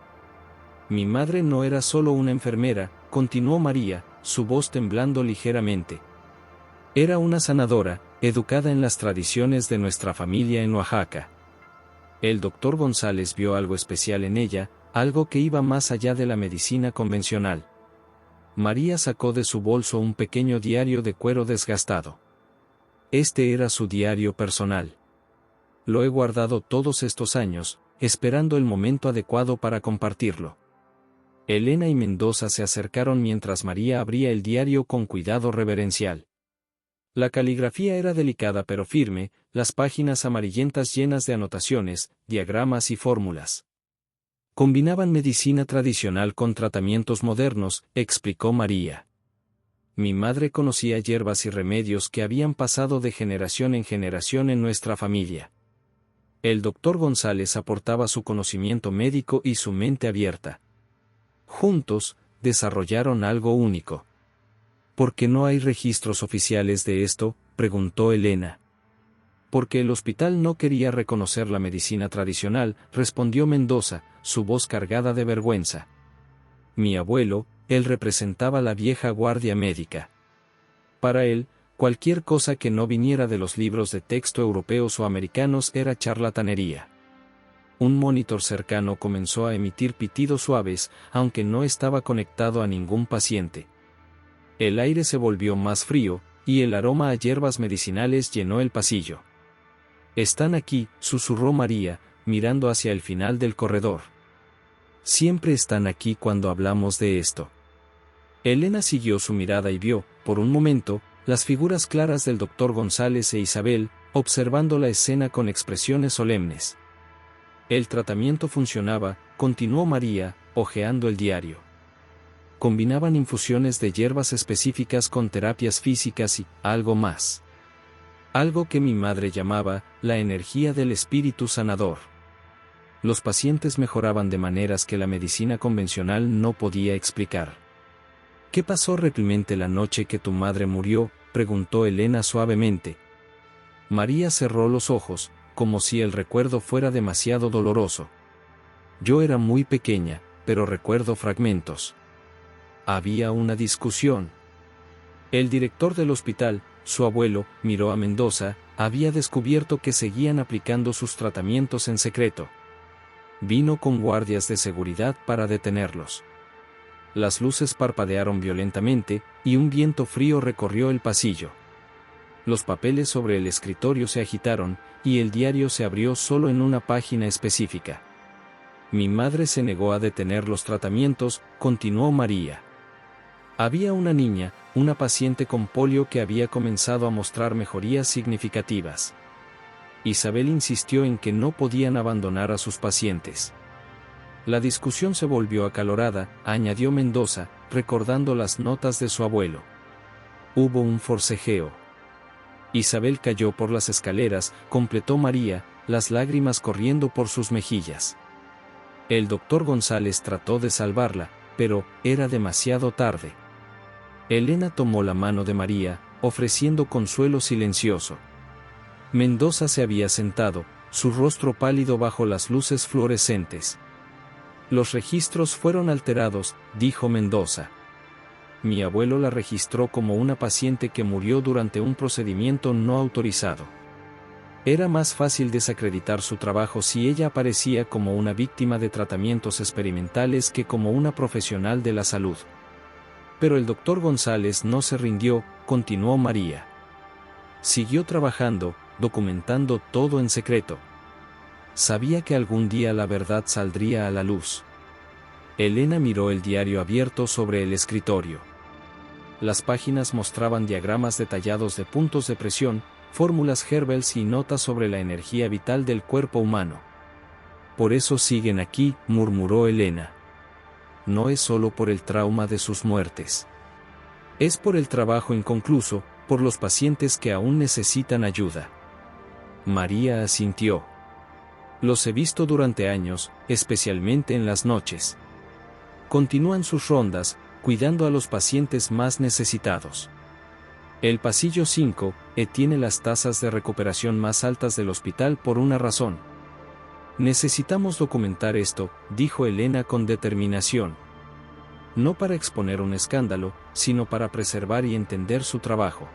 «Mi madre no era solo una enfermera», continuó María, su voz temblando ligeramente. «Era una sanadora, educada en las tradiciones de nuestra familia en Oaxaca. El doctor González vio algo especial en ella, algo que iba más allá de la medicina convencional». María sacó de su bolso un pequeño diario de cuero desgastado. Este era su diario personal. «Lo he guardado todos estos años, esperando el momento adecuado para compartirlo». Elena y Mendoza se acercaron mientras María abría el diario con cuidado reverencial. La caligrafía era delicada pero firme, las páginas amarillentas llenas de anotaciones, diagramas y fórmulas. «Combinaban medicina tradicional con tratamientos modernos», explicó María. «Mi madre conocía hierbas y remedios que habían pasado de generación en generación en nuestra familia. El doctor González aportaba su conocimiento médico y su mente abierta. Juntos, desarrollaron algo único». «¿Por qué no hay registros oficiales de esto?», preguntó Elena. Porque el hospital no quería reconocer la medicina tradicional, respondió Mendoza, su voz cargada de vergüenza. Mi abuelo, él representaba la vieja guardia médica. Para él, cualquier cosa que no viniera de los libros de texto europeos o americanos era charlatanería. Un monitor cercano comenzó a emitir pitidos suaves, aunque no estaba conectado a ningún paciente. El aire se volvió más frío, y el aroma a hierbas medicinales llenó el pasillo. «Están aquí», susurró María, mirando hacia el final del corredor. «Siempre están aquí cuando hablamos de esto». Elena siguió su mirada y vio, por un momento, las figuras claras del doctor González e Isabel, observando la escena con expresiones solemnes. El tratamiento funcionaba, continuó María, hojeando el diario. Combinaban infusiones de hierbas específicas con terapias físicas y algo más. Algo que mi madre llamaba la energía del espíritu sanador. Los pacientes mejoraban de maneras que la medicina convencional no podía explicar. «¿Qué pasó realmente la noche que tu madre murió?», preguntó Elena suavemente. María cerró los ojos, como si el recuerdo fuera demasiado doloroso. «Yo era muy pequeña, pero recuerdo fragmentos. Había una discusión. El director del hospital, su abuelo, miró a Mendoza, había descubierto que seguían aplicando sus tratamientos en secreto. Vino con guardias de seguridad para detenerlos. Las luces parpadearon violentamente, y un viento frío recorrió el pasillo. Los papeles sobre el escritorio se agitaron, y el diario se abrió solo en una página específica. Mi madre se negó a detener los tratamientos», continuó María. «Había una niña, una paciente con polio que había comenzado a mostrar mejorías significativas. Isabel insistió en que no podían abandonar a sus pacientes. La discusión se volvió acalorada», añadió Mendoza, recordando las notas de su abuelo. «Hubo un forcejeo. Isabel cayó por las escaleras», completó María, las lágrimas corriendo por sus mejillas. El doctor González trató de salvarla, pero era demasiado tarde. Elena tomó la mano de María, ofreciendo consuelo silencioso. Mendoza se había sentado, su rostro pálido bajo las luces fluorescentes. «Los registros fueron alterados», dijo Mendoza. «Mi abuelo la registró como una paciente que murió durante un procedimiento no autorizado. Era más fácil desacreditar su trabajo si ella aparecía como una víctima de tratamientos experimentales que como una profesional de la salud. Pero el doctor González no se rindió», continuó María. «Siguió trabajando, documentando todo en secreto. Sabía que algún día la verdad saldría a la luz». Elena miró el diario abierto sobre el escritorio. Las páginas mostraban diagramas detallados de puntos de presión, fórmulas Herbels y notas sobre la energía vital del cuerpo humano. «Por eso siguen aquí», murmuró Elena. «No es solo por el trauma de sus muertes. Es por el trabajo inconcluso, por los pacientes que aún necesitan ayuda». María asintió. «Los he visto durante años, especialmente en las noches. Continúan sus rondas, cuidando a los pacientes más necesitados. El pasillo 5 tiene las tasas de recuperación más altas del hospital por una razón. Necesitamos documentar esto», dijo Elena con determinación. «No para exponer un escándalo, sino para preservar y entender su trabajo.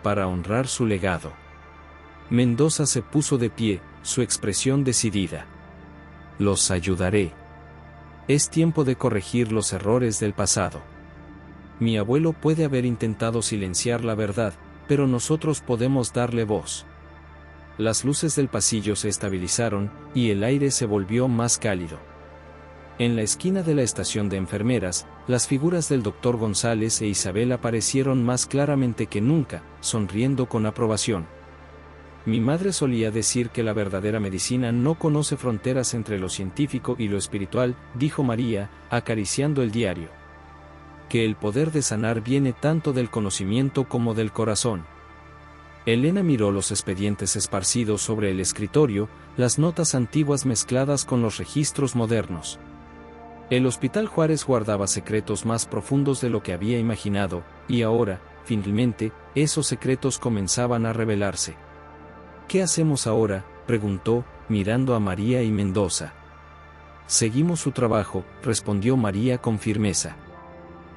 Para honrar su legado». Mendoza se puso de pie, su expresión decidida. «Los ayudaré. Es tiempo de corregir los errores del pasado. Mi abuelo puede haber intentado silenciar la verdad, pero nosotros podemos darle voz». Las luces del pasillo se estabilizaron, y el aire se volvió más cálido. En la esquina de la estación de enfermeras, las figuras del doctor González e Isabel aparecieron más claramente que nunca, sonriendo con aprobación. «Mi madre solía decir que la verdadera medicina no conoce fronteras entre lo científico y lo espiritual», dijo María, acariciando el diario. «Que el poder de sanar viene tanto del conocimiento como del corazón». Elena miró los expedientes esparcidos sobre el escritorio, las notas antiguas mezcladas con los registros modernos. El Hospital Juárez guardaba secretos más profundos de lo que había imaginado, y ahora, finalmente, esos secretos comenzaban a revelarse. ¿Qué hacemos ahora?, preguntó, mirando a María y Mendoza. Seguimos su trabajo, respondió María con firmeza.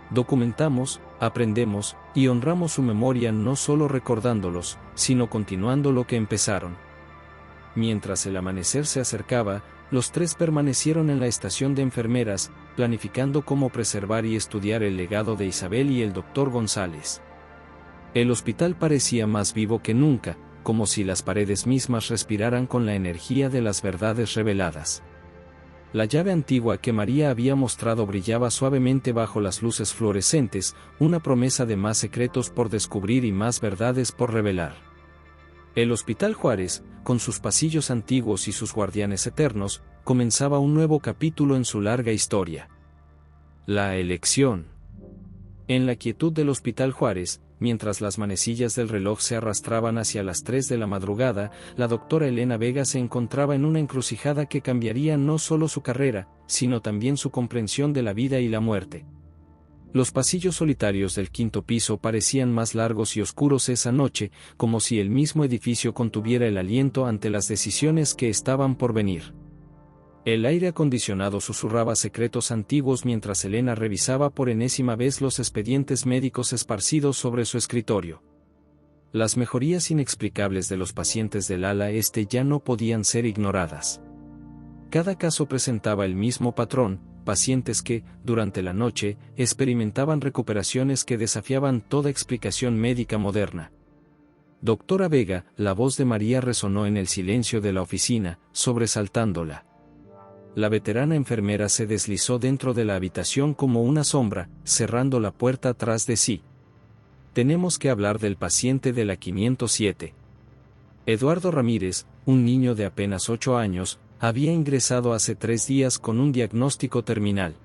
Documentamos, aprendemos, y honramos su memoria no solo recordándolos, sino continuando lo que empezaron. Mientras el amanecer se acercaba, los tres permanecieron en la estación de enfermeras, planificando cómo preservar y estudiar el legado de Isabel y el doctor González. El hospital parecía más vivo que nunca, como si las paredes mismas respiraran con la energía de las verdades reveladas. La llave antigua que María había mostrado brillaba suavemente bajo las luces fluorescentes, una promesa de más secretos por descubrir y más verdades por revelar. El Hospital Juárez, con sus pasillos antiguos y sus guardianes eternos, comenzaba un nuevo capítulo en su larga historia. La elección. En la quietud del Hospital Juárez, mientras las manecillas del reloj se arrastraban hacia las 3 de la madrugada, la doctora Elena Vega se encontraba en una encrucijada que cambiaría no solo su carrera, sino también su comprensión de la vida y la muerte. Los pasillos solitarios del quinto piso parecían más largos y oscuros esa noche, como si el mismo edificio contuviera el aliento ante las decisiones que estaban por venir. El aire acondicionado susurraba secretos antiguos mientras Elena revisaba por enésima vez los expedientes médicos esparcidos sobre su escritorio. Las mejorías inexplicables de los pacientes del ala este ya no podían ser ignoradas. Cada caso presentaba el mismo patrón: pacientes que, durante la noche, experimentaban recuperaciones que desafiaban toda explicación médica moderna. Doctora Vega, la voz de María resonó en el silencio de la oficina, sobresaltándola. La veterana enfermera se deslizó dentro de la habitación como una sombra, cerrando la puerta tras de sí. Tenemos que hablar del paciente de la 507. Eduardo Ramírez, un niño de apenas 8 años, había ingresado hace 3 días con un diagnóstico terminal.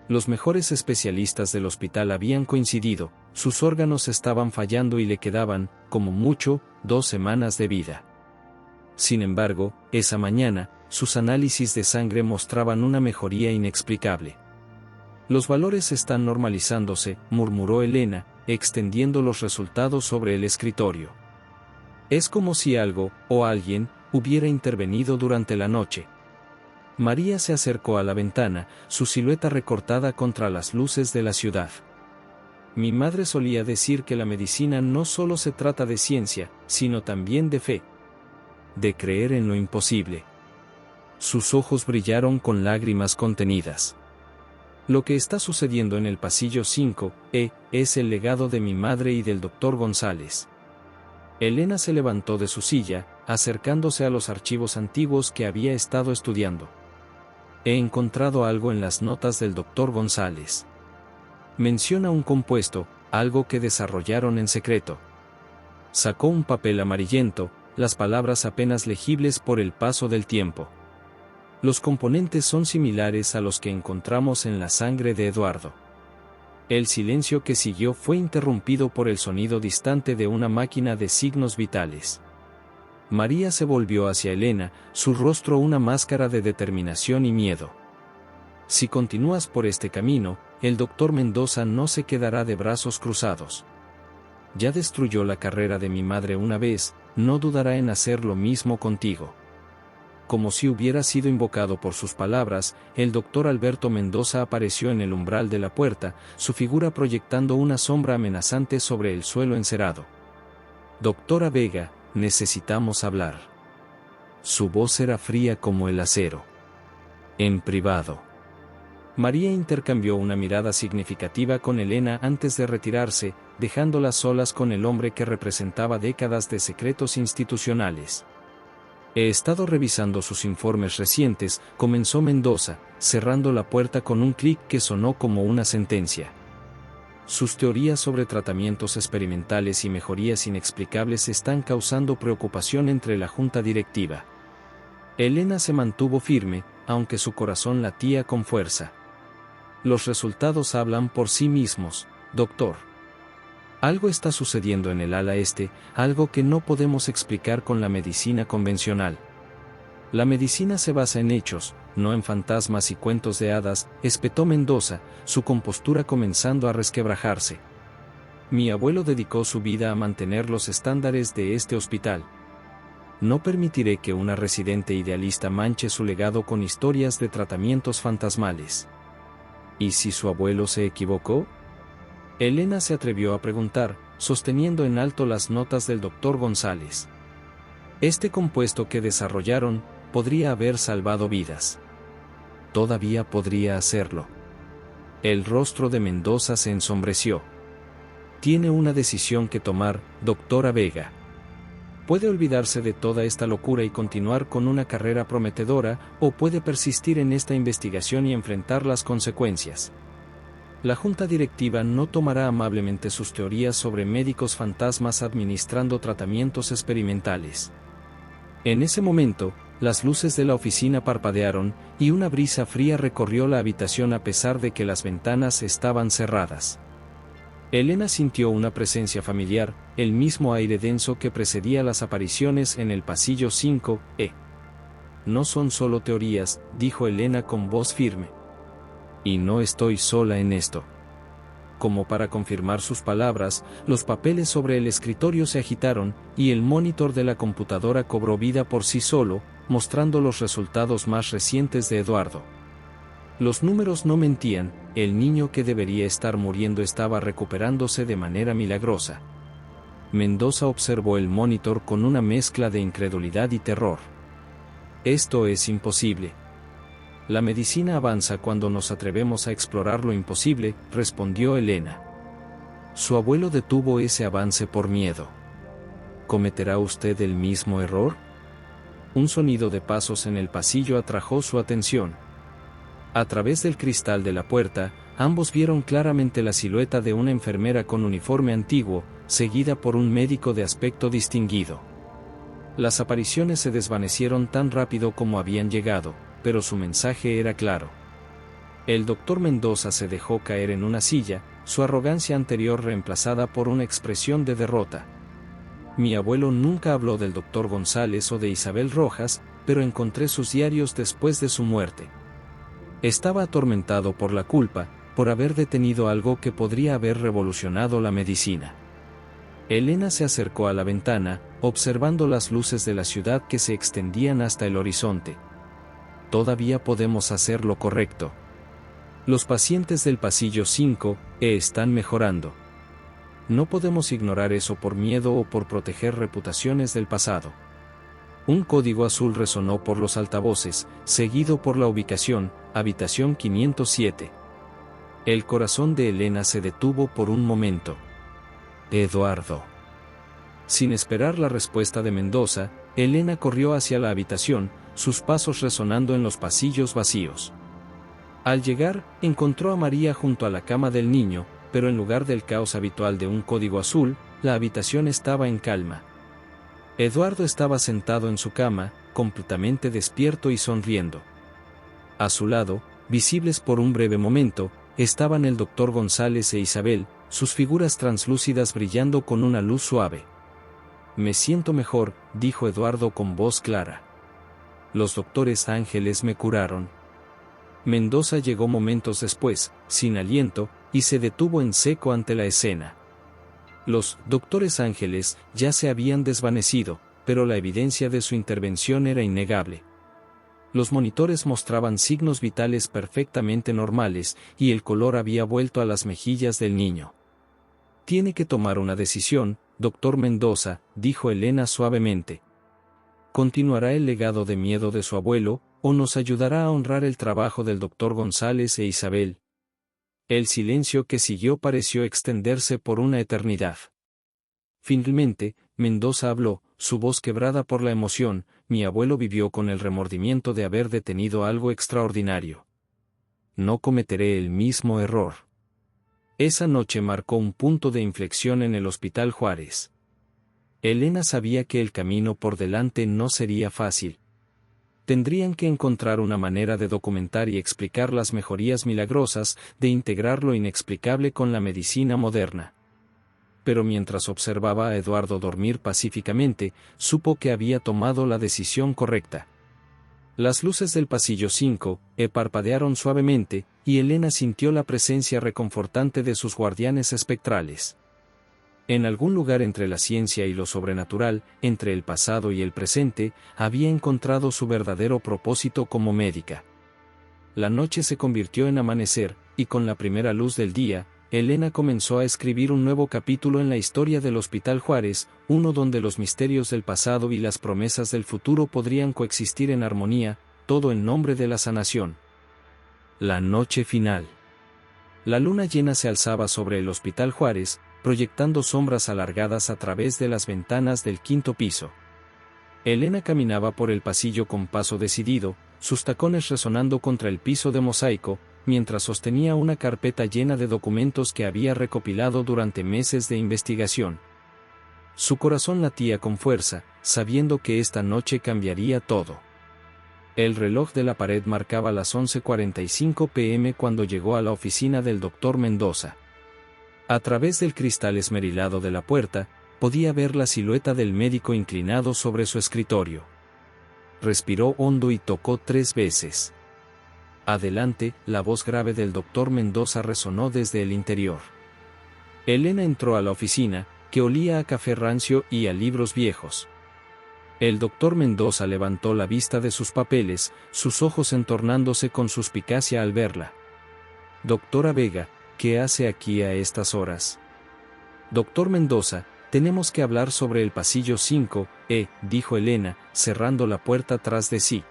Los mejores especialistas del hospital habían coincidido, sus órganos estaban fallando y le quedaban, como mucho, 2 semanas de vida. Sin embargo, esa mañana, sus análisis de sangre mostraban una mejoría inexplicable. Los valores están normalizándose, murmuró Elena, extendiendo los resultados sobre el escritorio. Es como si algo, o alguien, hubiera intervenido durante la noche. María se acercó a la ventana, su silueta recortada contra las luces de la ciudad. Mi madre solía decir que la medicina no solo se trata de ciencia, sino también de fe. De creer en lo imposible. Sus ojos brillaron con lágrimas contenidas. Lo que está sucediendo en el pasillo 5E es el legado de mi madre y del doctor González. Elena se levantó de su silla, acercándose a los archivos antiguos que había estado estudiando. He encontrado algo en las notas del doctor González. Menciona un compuesto, algo que desarrollaron en secreto. Sacó un papel amarillento, las palabras apenas legibles por el paso del tiempo. Los componentes son similares a los que encontramos en la sangre de Eduardo. El silencio que siguió fue interrumpido por el sonido distante de una máquina de signos vitales. María se volvió hacia Elena, su rostro una máscara de determinación y miedo. Si continúas por este camino, el doctor Mendoza no se quedará de brazos cruzados. Ya destruyó la carrera de mi madre una vez, no dudará en hacer lo mismo contigo. Como si hubiera sido invocado por sus palabras, el doctor Alberto Mendoza apareció en el umbral de la puerta, su figura proyectando una sombra amenazante sobre el suelo encerado. Doctora Vega, necesitamos hablar. Su voz era fría como el acero. En privado. María intercambió una mirada significativa con Elena antes de retirarse, dejándolas solas con el hombre que representaba décadas de secretos institucionales. He estado revisando sus informes recientes, comenzó Mendoza, cerrando la puerta con un clic que sonó como una sentencia. Sus teorías sobre tratamientos experimentales y mejorías inexplicables están causando preocupación entre la junta directiva. Elena se mantuvo firme, aunque su corazón latía con fuerza. Los resultados hablan por sí mismos, doctor. Algo está sucediendo en el ala este, algo que no podemos explicar con la medicina convencional. La medicina se basa en hechos, no en fantasmas y cuentos de hadas, espetó Mendoza, su compostura comenzando a resquebrajarse. Mi abuelo dedicó su vida a mantener los estándares de este hospital. No permitiré que una residente idealista manche su legado con historias de tratamientos fantasmales. ¿Y si su abuelo se equivocó? Elena se atrevió a preguntar, sosteniendo en alto las notas del doctor González. Este compuesto que desarrollaron podría haber salvado vidas. Todavía podría hacerlo. El rostro de Mendoza se ensombreció. Tiene una decisión que tomar, doctora Vega. Puede olvidarse de toda esta locura y continuar con una carrera prometedora, o puede persistir en esta investigación y enfrentar las consecuencias. La junta directiva no tomará amablemente sus teorías sobre médicos fantasmas administrando tratamientos experimentales. En ese momento, las luces de la oficina parpadearon, y una brisa fría recorrió la habitación a pesar de que las ventanas estaban cerradas. Elena sintió una presencia familiar, el mismo aire denso que precedía las apariciones en el pasillo 5E. No son solo teorías, dijo Elena con voz firme. Y no estoy sola en esto. Como para confirmar sus palabras, los papeles sobre el escritorio se agitaron, y el monitor de la computadora cobró vida por sí solo, mostrando los resultados más recientes de Eduardo. Los números no mentían, el niño que debería estar muriendo estaba recuperándose de manera milagrosa. Mendoza observó el monitor con una mezcla de incredulidad y terror. Esto es imposible. La medicina avanza cuando nos atrevemos a explorar lo imposible, respondió Elena. Su abuelo detuvo ese avance por miedo. ¿Cometerá usted el mismo error? Un sonido de pasos en el pasillo atrajo su atención. A través del cristal de la puerta, ambos vieron claramente la silueta de una enfermera con uniforme antiguo, seguida por un médico de aspecto distinguido. Las apariciones se desvanecieron tan rápido como habían llegado, pero su mensaje era claro. El doctor Mendoza se dejó caer en una silla, su arrogancia anterior reemplazada por una expresión de derrota. Mi abuelo nunca habló del doctor González o de Isabel Rojas, pero encontré sus diarios después de su muerte. Estaba atormentado por la culpa, por haber detenido algo que podría haber revolucionado la medicina. Elena se acercó a la ventana, observando las luces de la ciudad que se extendían hasta el horizonte. Todavía podemos hacer lo correcto. Los pacientes del pasillo 5E están mejorando. No podemos ignorar eso por miedo o por proteger reputaciones del pasado. Un código azul resonó por los altavoces, seguido por la ubicación, habitación 507. El corazón de Elena se detuvo por un momento. Eduardo. Sin esperar la respuesta de Mendoza, Elena corrió hacia la habitación, sus pasos resonando en los pasillos vacíos. Al llegar, encontró a María junto a la cama del niño, pero en lugar del caos habitual de un código azul, la habitación estaba en calma. Eduardo estaba sentado en su cama, completamente despierto y sonriendo. A su lado, visibles por un breve momento, estaban el doctor González e Isabel, sus figuras translúcidas brillando con una luz suave. Me siento mejor, dijo Eduardo con voz clara. Los doctores Ángeles me curaron. Mendoza llegó momentos después, sin aliento, y se detuvo en seco ante la escena. Los doctores Ángeles ya se habían desvanecido, pero la evidencia de su intervención era innegable. Los monitores mostraban signos vitales perfectamente normales, y el color había vuelto a las mejillas del niño. Tiene que tomar una decisión, doctor Mendoza, dijo Elena suavemente. ¿Continuará el legado de miedo de su abuelo, o nos ayudará a honrar el trabajo del doctor González e Isabel? El silencio que siguió pareció extenderse por una eternidad. Finalmente, Mendoza habló, su voz quebrada por la emoción. Mi abuelo vivió con el remordimiento de haber detenido algo extraordinario. No cometeré el mismo error. Esa noche marcó un punto de inflexión en el Hospital Juárez. Elena sabía que el camino por delante no sería fácil. Tendrían que encontrar una manera de documentar y explicar las mejorías milagrosas, de integrar lo inexplicable con la medicina moderna. Pero mientras observaba a Eduardo dormir pacíficamente, supo que había tomado la decisión correcta. Las luces del pasillo 5E parpadearon suavemente, y Elena sintió la presencia reconfortante de sus guardianes espectrales. En algún lugar entre la ciencia y lo sobrenatural, entre el pasado y el presente, había encontrado su verdadero propósito como médica. La noche se convirtió en amanecer, y con la primera luz del día, Elena comenzó a escribir un nuevo capítulo en la historia del Hospital Juárez, uno donde los misterios del pasado y las promesas del futuro podrían coexistir en armonía, todo en nombre de la sanación. La noche final. La luna llena se alzaba sobre el Hospital Juárez, proyectando sombras alargadas a través de las ventanas del quinto piso. Elena caminaba por el pasillo con paso decidido, sus tacones resonando contra el piso de mosaico, mientras sostenía una carpeta llena de documentos que había recopilado durante meses de investigación. Su corazón latía con fuerza, sabiendo que esta noche cambiaría todo. El reloj de la pared marcaba las 11:45 p.m. cuando llegó a la oficina del doctor Mendoza. A través del cristal esmerilado de la puerta, podía ver la silueta del médico inclinado sobre su escritorio. Respiró hondo y tocó 3 veces. Adelante, la voz grave del doctor Mendoza resonó desde el interior. Elena entró a la oficina, que olía a café rancio y a libros viejos. El doctor Mendoza levantó la vista de sus papeles, sus ojos entornándose con suspicacia al verla. Doctora Vega, ¿qué hace aquí a estas horas? Doctor Mendoza, tenemos que hablar sobre el pasillo 5, dijo Elena, cerrando la puerta tras de sí.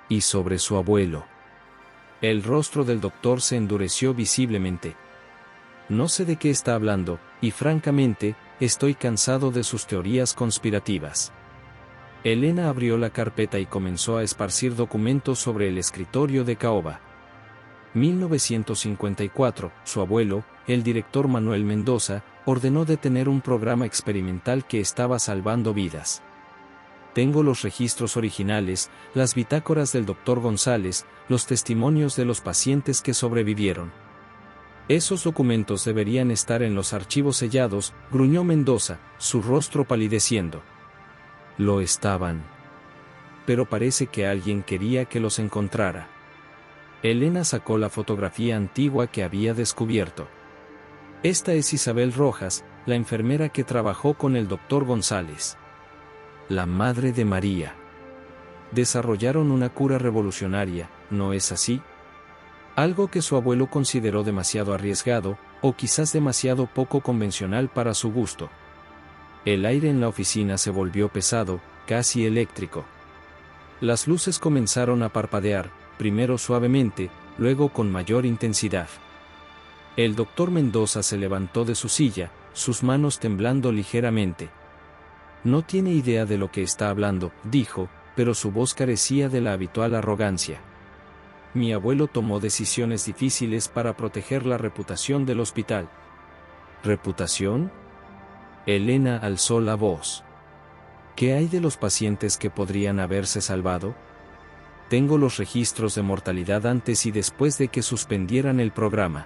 Y sobre su abuelo. El rostro del doctor se endureció visiblemente. No sé de qué está hablando, y francamente, estoy cansado de sus teorías conspirativas. Elena abrió la carpeta y comenzó a esparcir documentos sobre el escritorio de Caoba. 1954, su abuelo, el director Manuel Mendoza, ordenó detener un programa experimental que estaba salvando vidas. Tengo los registros originales, las bitácoras del doctor González, los testimonios de los pacientes que sobrevivieron. Esos documentos deberían estar en los archivos sellados, gruñó Mendoza, su rostro palideciendo. Lo estaban. Pero parece que alguien quería que los encontrara. Elena sacó la fotografía antigua que había descubierto. Esta es Isabel Rojas, la enfermera que trabajó con el doctor González. La madre de María. Desarrollaron una cura revolucionaria, ¿no es así? Algo que su abuelo consideró demasiado arriesgado, o quizás demasiado poco convencional para su gusto. El aire en la oficina se volvió pesado, casi eléctrico. Las luces comenzaron a parpadear, primero suavemente, luego con mayor intensidad. El doctor Mendoza se levantó de su silla, sus manos temblando ligeramente. No tiene idea de lo que está hablando, dijo, pero su voz carecía de la habitual arrogancia. Mi abuelo tomó decisiones difíciles para proteger la reputación del hospital. ¿Reputación? Elena alzó la voz. ¿Qué hay de los pacientes que podrían haberse salvado? Tengo los registros de mortalidad antes y después de que suspendieran el programa.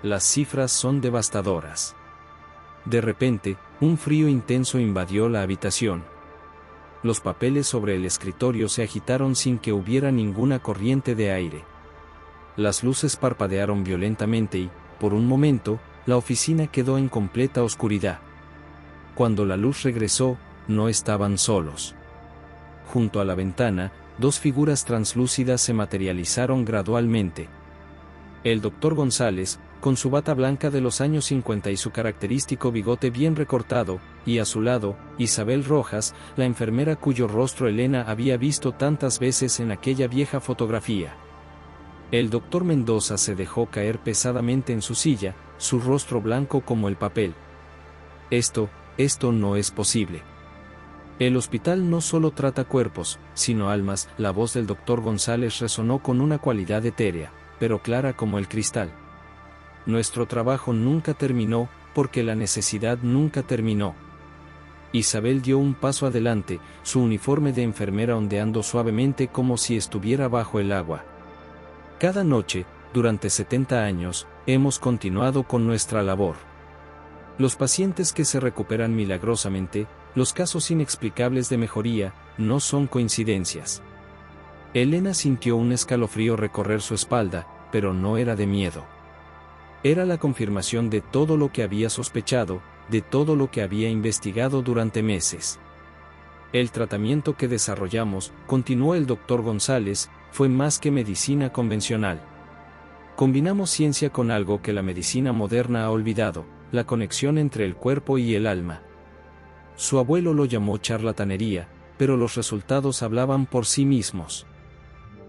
Las cifras son devastadoras. De repente, un frío intenso invadió la habitación. Los papeles sobre el escritorio se agitaron sin que hubiera ninguna corriente de aire. Las luces parpadearon violentamente y, por un momento, la oficina quedó en completa oscuridad. Cuando la luz regresó, no estaban solos. Junto a la ventana, 2 figuras translúcidas se materializaron gradualmente. El doctor González, con su bata blanca de los años 50 y su característico bigote bien recortado, y a su lado, Isabel Rojas, la enfermera cuyo rostro Elena había visto tantas veces en aquella vieja fotografía. El doctor Mendoza se dejó caer pesadamente en su silla, su rostro blanco como el papel. Esto no es posible. El hospital no solo trata cuerpos, sino almas. La voz del doctor González resonó con una cualidad etérea, pero clara como el cristal. Nuestro trabajo nunca terminó, porque la necesidad nunca terminó. Isabel dio un paso adelante, su uniforme de enfermera ondeando suavemente como si estuviera bajo el agua. Cada noche, durante 70 años, hemos continuado con nuestra labor. Los pacientes que se recuperan milagrosamente, los casos inexplicables de mejoría, no son coincidencias. Elena sintió un escalofrío recorrer su espalda, pero no era de miedo. Era la confirmación de todo lo que había sospechado, de todo lo que había investigado durante meses. El tratamiento que desarrollamos, continuó el doctor González, fue más que medicina convencional. Combinamos ciencia con algo que la medicina moderna ha olvidado, la conexión entre el cuerpo y el alma. Su abuelo lo llamó charlatanería, pero los resultados hablaban por sí mismos.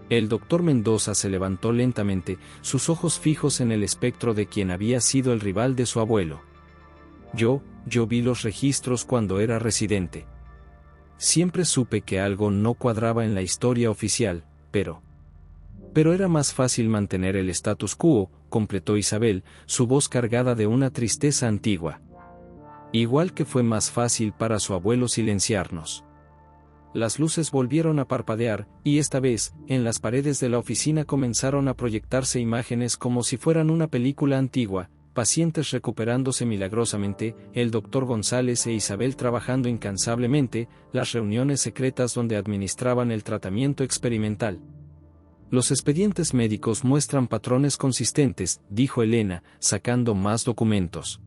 El doctor Mendoza se levantó lentamente, sus ojos fijos en el espectro de quien había sido el rival de su abuelo. Yo vi los registros cuando era residente. Siempre supe que algo no cuadraba en la historia oficial, pero era más fácil mantener el status quo, completó Isabel, su voz cargada de una tristeza antigua. Igual que fue más fácil para su abuelo silenciarnos. Las luces volvieron a parpadear, y esta vez, en las paredes de la oficina comenzaron a proyectarse imágenes como si fueran una película antigua, pacientes recuperándose milagrosamente, el doctor González e Isabel trabajando incansablemente, las reuniones secretas donde administraban el tratamiento experimental. Los expedientes médicos muestran patrones consistentes, dijo Elena, sacando más documentos.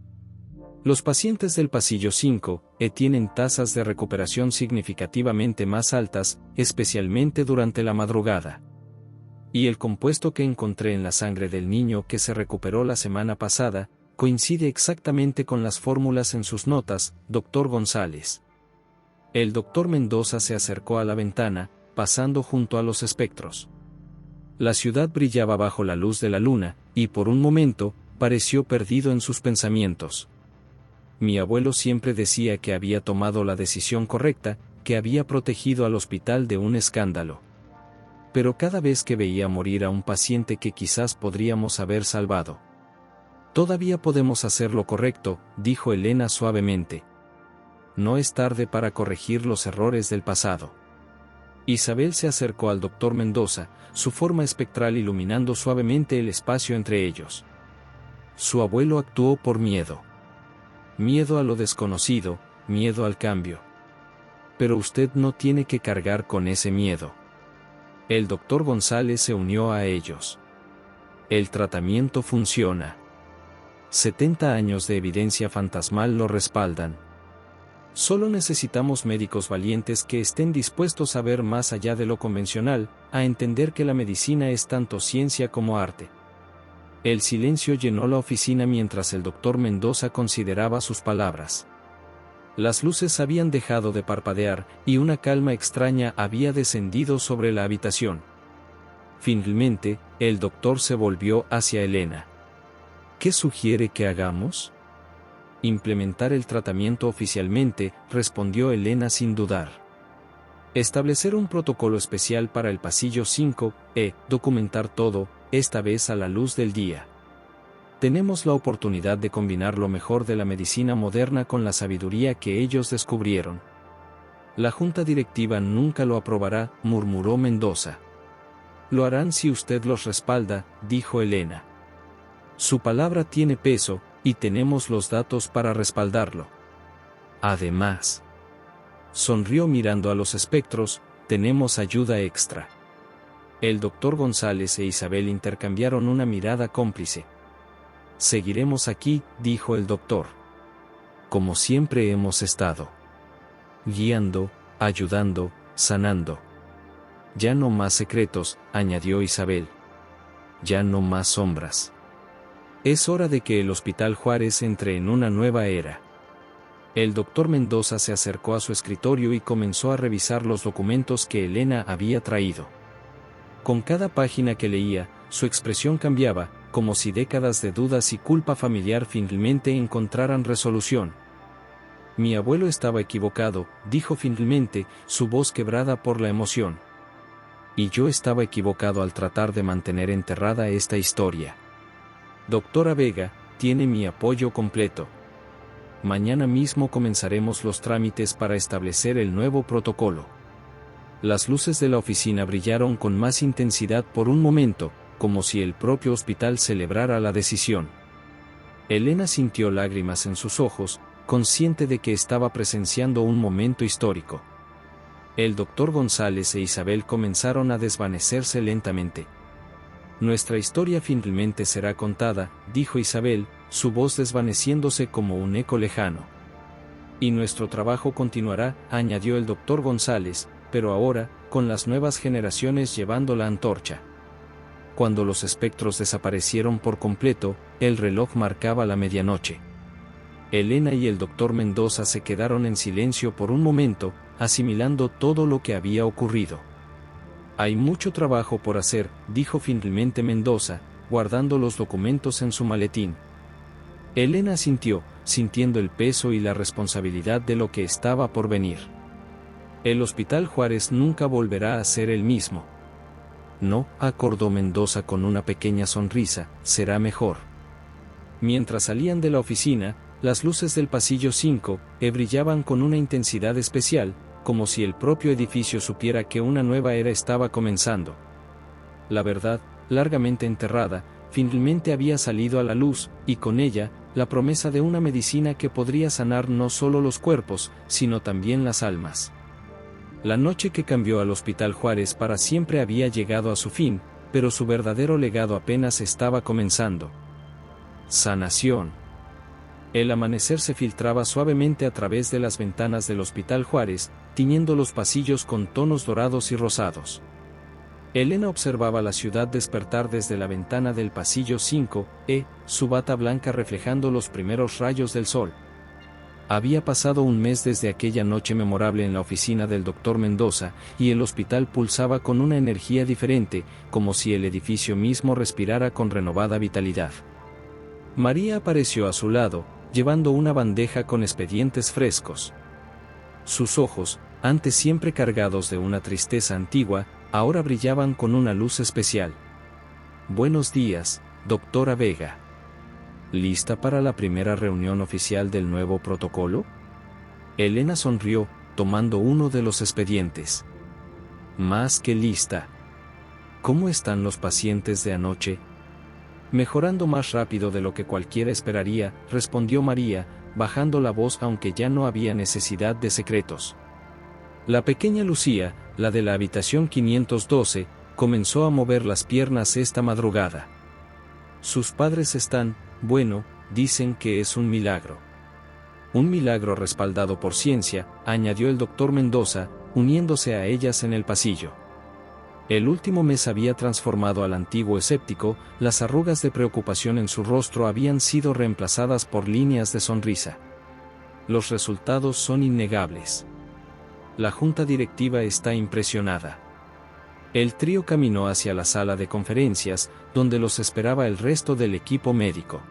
Los pacientes del pasillo 5E tienen tasas de recuperación significativamente más altas, especialmente durante la madrugada. Y el compuesto que encontré en la sangre del niño que se recuperó la semana pasada, coincide exactamente con las fórmulas en sus notas, doctor González. El doctor Mendoza se acercó a la ventana, pasando junto a los espectros. La ciudad brillaba bajo la luz de la luna, y por un momento, pareció perdido en sus pensamientos. Mi abuelo siempre decía que había tomado la decisión correcta, que había protegido al hospital de un escándalo. Pero cada vez que veía morir a un paciente que quizás podríamos haber salvado. Todavía podemos hacer lo correcto, dijo Elena suavemente. No es tarde para corregir los errores del pasado. Isabel se acercó al doctor Mendoza, su forma espectral iluminando suavemente el espacio entre ellos. Su abuelo actuó por miedo. Miedo a lo desconocido, miedo al cambio. Pero usted no tiene que cargar con ese miedo. El doctor González se unió a ellos. El tratamiento funciona. 70 años de evidencia fantasmal lo respaldan. Solo necesitamos médicos valientes que estén dispuestos a ver más allá de lo convencional, a entender que la medicina es tanto ciencia como arte. El silencio llenó la oficina mientras el doctor Mendoza consideraba sus palabras. Las luces habían dejado de parpadear, y una calma extraña había descendido sobre la habitación. Finalmente, el doctor se volvió hacia Elena. ¿Qué sugiere que hagamos? Implementar el tratamiento oficialmente, respondió Elena sin dudar. Establecer un protocolo especial para el pasillo 5E, documentar todo, esta vez a la luz del día. Tenemos la oportunidad de combinar lo mejor de la medicina moderna con la sabiduría que ellos descubrieron. La junta directiva nunca lo aprobará, murmuró Mendoza. Lo harán si usted los respalda, dijo Elena. Su palabra tiene peso, y tenemos los datos para respaldarlo. Además, sonrió mirando a los espectros, tenemos ayuda extra. El doctor González e Isabel intercambiaron una mirada cómplice. Seguiremos aquí, dijo el doctor. Como siempre hemos estado. Guiando, ayudando, sanando. Ya no más secretos, añadió Isabel. Ya no más sombras. Es hora de que el Hospital Juárez entre en una nueva era. El doctor Mendoza se acercó a su escritorio y comenzó a revisar los documentos que Elena había traído. Con cada página que leía, su expresión cambiaba, como si décadas de dudas y culpa familiar finalmente encontraran resolución. Mi abuelo estaba equivocado, dijo finalmente, su voz quebrada por la emoción. Y yo estaba equivocado al tratar de mantener enterrada esta historia. Doctora Vega, tiene mi apoyo completo. Mañana mismo comenzaremos los trámites para establecer el nuevo protocolo. Las luces de la oficina brillaron con más intensidad por un momento, como si el propio hospital celebrara la decisión. Elena sintió lágrimas en sus ojos, consciente de que estaba presenciando un momento histórico. El doctor González e Isabel comenzaron a desvanecerse lentamente. Nuestra historia finalmente será contada, dijo Isabel, su voz desvaneciéndose como un eco lejano. Y nuestro trabajo continuará, añadió el doctor González, pero ahora, con las nuevas generaciones llevando la antorcha. Cuando los espectros desaparecieron por completo, el reloj marcaba la medianoche. Elena y el doctor Mendoza se quedaron en silencio por un momento, asimilando todo lo que había ocurrido. Hay mucho trabajo por hacer, dijo finalmente Mendoza, guardando los documentos en su maletín. Elena asintió, sintiendo el peso y la responsabilidad de lo que estaba por venir. El Hospital Juárez nunca volverá a ser el mismo. No, acordó Mendoza con una pequeña sonrisa, será mejor. Mientras salían de la oficina, las luces del pasillo 5E brillaban con una intensidad especial, como si el propio edificio supiera que una nueva era estaba comenzando. La verdad, largamente enterrada, finalmente había salido a la luz, y con ella, la promesa de una medicina que podría sanar no solo los cuerpos, sino también las almas. La noche que cambió al Hospital Juárez para siempre había llegado a su fin, pero su verdadero legado apenas estaba comenzando. Sanación. El amanecer se filtraba suavemente a través de las ventanas del Hospital Juárez, tiñendo los pasillos con tonos dorados y rosados. Elena observaba la ciudad despertar desde la ventana del pasillo 5E, su bata blanca reflejando los primeros rayos del sol. Había pasado un mes desde aquella noche memorable en la oficina del doctor Mendoza, y el hospital pulsaba con una energía diferente, como si el edificio mismo respirara con renovada vitalidad. María apareció a su lado, llevando una bandeja con expedientes frescos. Sus ojos, antes siempre cargados de una tristeza antigua, ahora brillaban con una luz especial. Buenos días, doctora Vega. ¿Lista para la primera reunión oficial del nuevo protocolo? Elena sonrió, tomando uno de los expedientes. Más que lista. ¿Cómo están los pacientes de anoche? Mejorando más rápido de lo que cualquiera esperaría, respondió María, bajando la voz aunque ya no había necesidad de secretos. La pequeña Lucía, la de la habitación 512, comenzó a mover las piernas esta madrugada. Sus padres están, bueno, dicen que es un milagro. Un milagro respaldado por ciencia, añadió el doctor Mendoza, uniéndose a ellas en el pasillo. El último mes había transformado al antiguo escéptico, las arrugas de preocupación en su rostro habían sido reemplazadas por líneas de sonrisa. Los resultados son innegables. La junta directiva está impresionada. El trío caminó hacia la sala de conferencias, donde los esperaba el resto del equipo médico.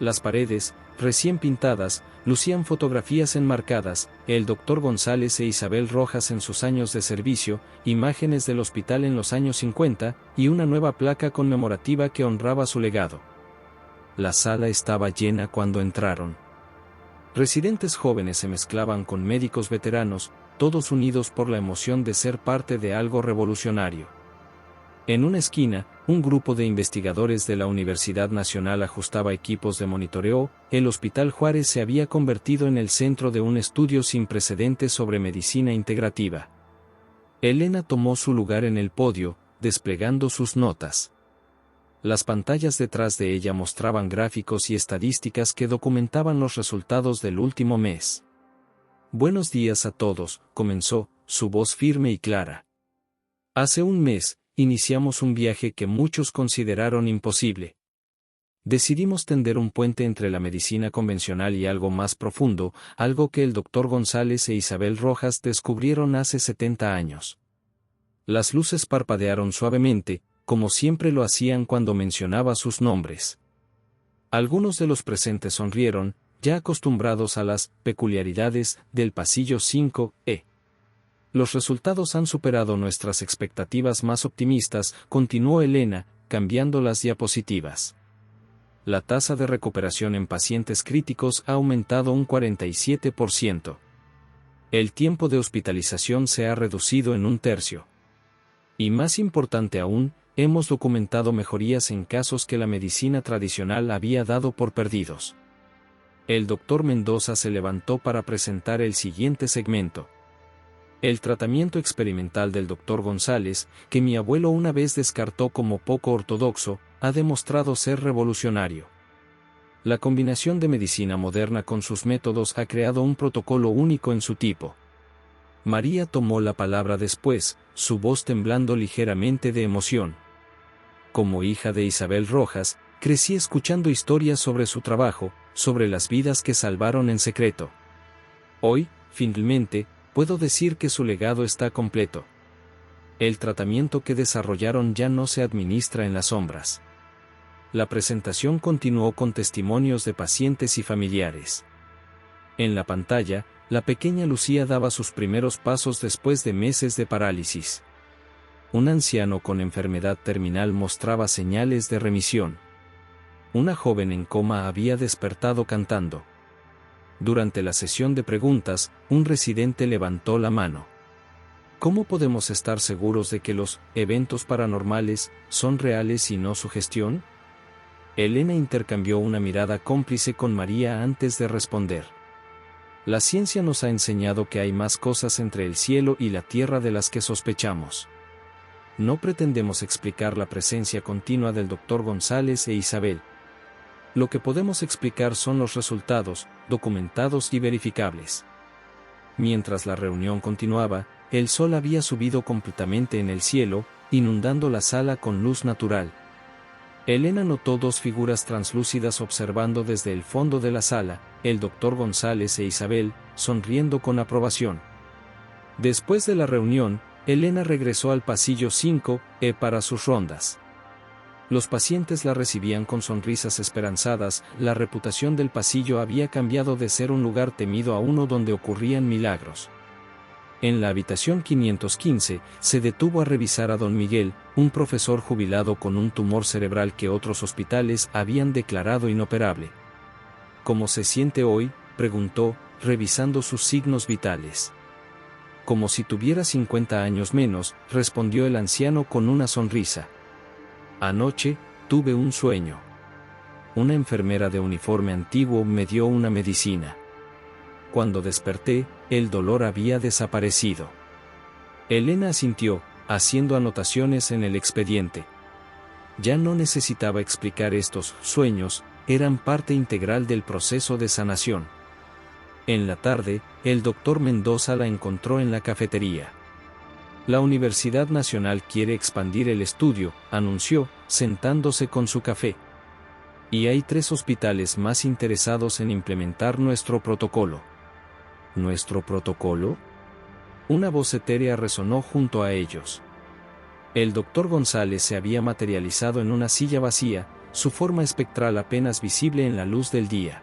Las paredes, recién pintadas, lucían fotografías enmarcadas, el doctor González e Isabel Rojas en sus años de servicio, imágenes del hospital en los años 50, y una nueva placa conmemorativa que honraba su legado. La sala estaba llena cuando entraron. Residentes jóvenes se mezclaban con médicos veteranos, todos unidos por la emoción de ser parte de algo revolucionario. En una esquina, un grupo de investigadores de la Universidad Nacional ajustaba equipos de monitoreo. El Hospital Juárez se había convertido en el centro de un estudio sin precedentes sobre medicina integrativa. Elena tomó su lugar en el podio, desplegando sus notas. Las pantallas detrás de ella mostraban gráficos y estadísticas que documentaban los resultados del último mes. Buenos días a todos, comenzó, su voz firme y clara. Hace un mes, iniciamos un viaje que muchos consideraron imposible. Decidimos tender un puente entre la medicina convencional y algo más profundo, algo que el doctor González e Isabel Rojas descubrieron hace 70 años. Las luces parpadearon suavemente, como siempre lo hacían cuando mencionaba sus nombres. Algunos de los presentes sonrieron, ya acostumbrados a las peculiaridades del pasillo 5E. Los resultados han superado nuestras expectativas más optimistas, continuó Elena, cambiando las diapositivas. La tasa de recuperación en pacientes críticos ha aumentado un 47%. El tiempo de hospitalización se ha reducido en un tercio. Y más importante aún, hemos documentado mejorías en casos que la medicina tradicional había dado por perdidos. El doctor Mendoza se levantó para presentar el siguiente segmento. El tratamiento experimental del Dr. González, que mi abuelo una vez descartó como poco ortodoxo, ha demostrado ser revolucionario. La combinación de medicina moderna con sus métodos ha creado un protocolo único en su tipo. María tomó la palabra después, su voz temblando ligeramente de emoción. Como hija de Isabel Rojas, crecí escuchando historias sobre su trabajo, sobre las vidas que salvaron en secreto. Hoy, finalmente, puedo decir que su legado está completo. El tratamiento que desarrollaron ya no se administra en las sombras. La presentación continuó con testimonios de pacientes y familiares. En la pantalla, la pequeña Lucía daba sus primeros pasos después de meses de parálisis. Un anciano con enfermedad terminal mostraba señales de remisión. Una joven en coma había despertado cantando. Durante la sesión de preguntas, un residente levantó la mano. ¿Cómo podemos estar seguros de que los eventos paranormales son reales y no sugestión? Elena intercambió una mirada cómplice con María antes de responder. La ciencia nos ha enseñado que hay más cosas entre el cielo y la tierra de las que sospechamos. No pretendemos explicar la presencia continua del Dr. González e Isabel. Lo que podemos explicar son los resultados, documentados y verificables. Mientras la reunión continuaba, el sol había subido completamente en el cielo, inundando la sala con luz natural. Elena notó dos figuras translúcidas observando desde el fondo de la sala, el Dr. González e Isabel, sonriendo con aprobación. Después de la reunión, Elena regresó al pasillo 5E para sus rondas. Los pacientes la recibían con sonrisas esperanzadas. La reputación del pasillo había cambiado de ser un lugar temido a uno donde ocurrían milagros. En la habitación 515, se detuvo a revisar a don Miguel, un profesor jubilado con un tumor cerebral que otros hospitales habían declarado inoperable. ¿Cómo se siente hoy?, preguntó, revisando sus signos vitales. Como si tuviera 50 años menos, respondió el anciano con una sonrisa. Anoche, tuve un sueño. Una enfermera de uniforme antiguo me dio una medicina. Cuando desperté, el dolor había desaparecido. Elena asintió, haciendo anotaciones en el expediente. Ya no necesitaba explicar estos sueños, eran parte integral del proceso de sanación. En la tarde, el doctor Mendoza la encontró en la cafetería. La Universidad Nacional quiere expandir el estudio, anunció, sentándose con su café. Y hay 3 hospitales más interesados en implementar nuestro protocolo. ¿Nuestro protocolo? Una voz etérea resonó junto a ellos. El doctor González se había materializado en una silla vacía, su forma espectral apenas visible en la luz del día.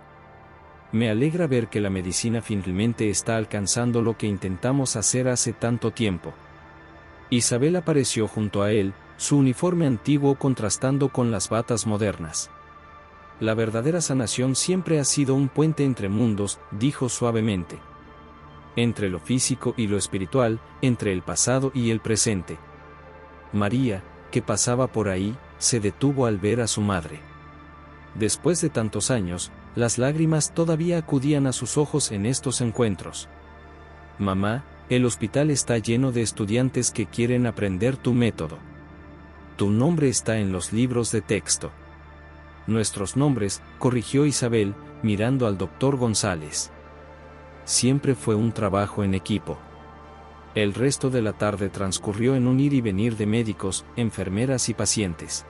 Me alegra ver que la medicina finalmente está alcanzando lo que intentamos hacer hace tanto tiempo. Isabel apareció junto a él, su uniforme antiguo contrastando con las batas modernas. La verdadera sanación siempre ha sido un puente entre mundos, dijo suavemente. Entre lo físico y lo espiritual, entre el pasado y el presente. María, que pasaba por ahí, se detuvo al ver a su madre. Después de tantos años, las lágrimas todavía acudían a sus ojos en estos encuentros. Mamá, el hospital está lleno de estudiantes que quieren aprender tu método. Tu nombre está en los libros de texto. Nuestros nombres, corrigió Isabel, mirando al doctor González. Siempre fue un trabajo en equipo. El resto de la tarde transcurrió en un ir y venir de médicos, enfermeras y pacientes.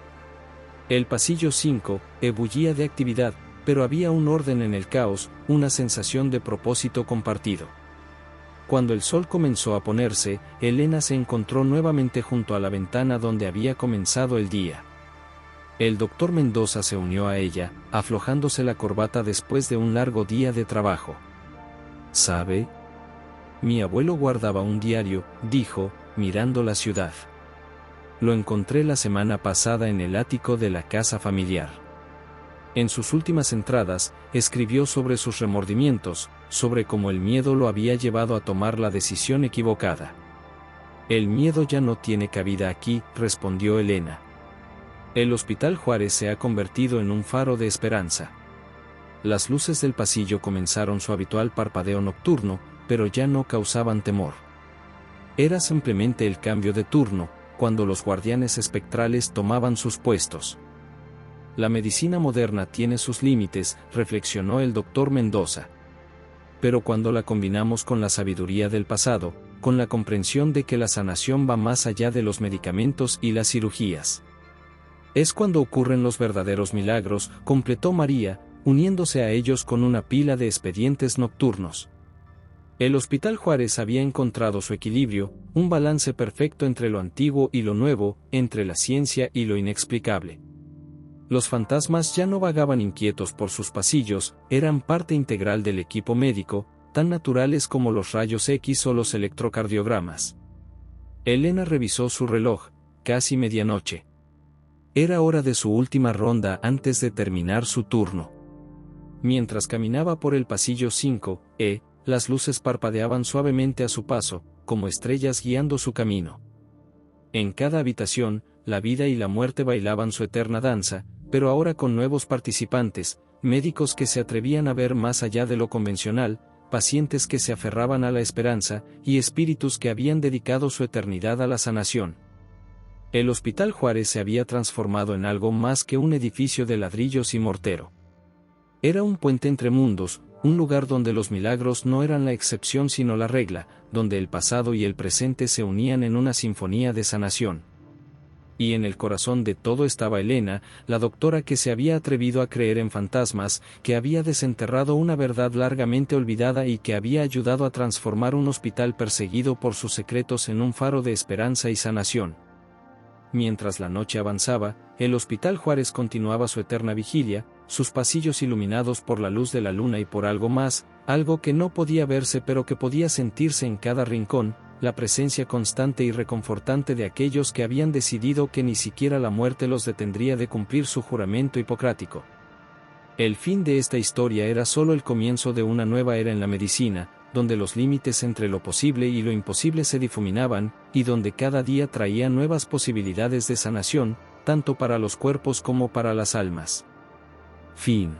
El pasillo 5 ebullía de actividad, pero había un orden en el caos, una sensación de propósito compartido. Cuando el sol comenzó a ponerse, Elena se encontró nuevamente junto a la ventana donde había comenzado el día. El doctor Mendoza se unió a ella, aflojándose la corbata después de un largo día de trabajo. ¿Sabe? Mi abuelo guardaba un diario, dijo, mirando la ciudad. Lo encontré la semana pasada en el ático de la casa familiar. En sus últimas entradas, escribió sobre sus remordimientos, sobre cómo el miedo lo había llevado a tomar la decisión equivocada. El miedo ya no tiene cabida aquí, respondió Elena. El Hospital Juárez se ha convertido en un faro de esperanza. Las luces del pasillo comenzaron su habitual parpadeo nocturno, pero ya no causaban temor. Era simplemente el cambio de turno, cuando los guardianes espectrales tomaban sus puestos. La medicina moderna tiene sus límites, reflexionó el doctor Mendoza. Pero cuando la combinamos con la sabiduría del pasado, con la comprensión de que la sanación va más allá de los medicamentos y las cirugías, es cuando ocurren los verdaderos milagros, completó María, uniéndose a ellos con una pila de expedientes nocturnos. El Hospital Juárez había encontrado su equilibrio, un balance perfecto entre lo antiguo y lo nuevo, entre la ciencia y lo inexplicable. Los fantasmas ya no vagaban inquietos por sus pasillos, eran parte integral del equipo médico, tan naturales como los rayos X o los electrocardiogramas. Elena revisó su reloj, casi medianoche. Era hora de su última ronda antes de terminar su turno. Mientras caminaba por el pasillo 5E, las luces parpadeaban suavemente a su paso, como estrellas guiando su camino. En cada habitación, la vida y la muerte bailaban su eterna danza, pero ahora con nuevos participantes, médicos que se atrevían a ver más allá de lo convencional, pacientes que se aferraban a la esperanza, y espíritus que habían dedicado su eternidad a la sanación. El Hospital Juárez se había transformado en algo más que un edificio de ladrillos y mortero. Era un puente entre mundos, un lugar donde los milagros no eran la excepción sino la regla, donde el pasado y el presente se unían en una sinfonía de sanación. Y en el corazón de todo estaba Elena, la doctora que se había atrevido a creer en fantasmas, que había desenterrado una verdad largamente olvidada y que había ayudado a transformar un hospital perseguido por sus secretos en un faro de esperanza y sanación. Mientras la noche avanzaba, el Hospital Juárez continuaba su eterna vigilia, sus pasillos iluminados por la luz de la luna y por algo más, algo que no podía verse pero que podía sentirse en cada rincón, la presencia constante y reconfortante de aquellos que habían decidido que ni siquiera la muerte los detendría de cumplir su juramento hipocrático. El fin de esta historia era solo el comienzo de una nueva era en la medicina, donde los límites entre lo posible y lo imposible se difuminaban, y donde cada día traía nuevas posibilidades de sanación, tanto para los cuerpos como para las almas. Fin.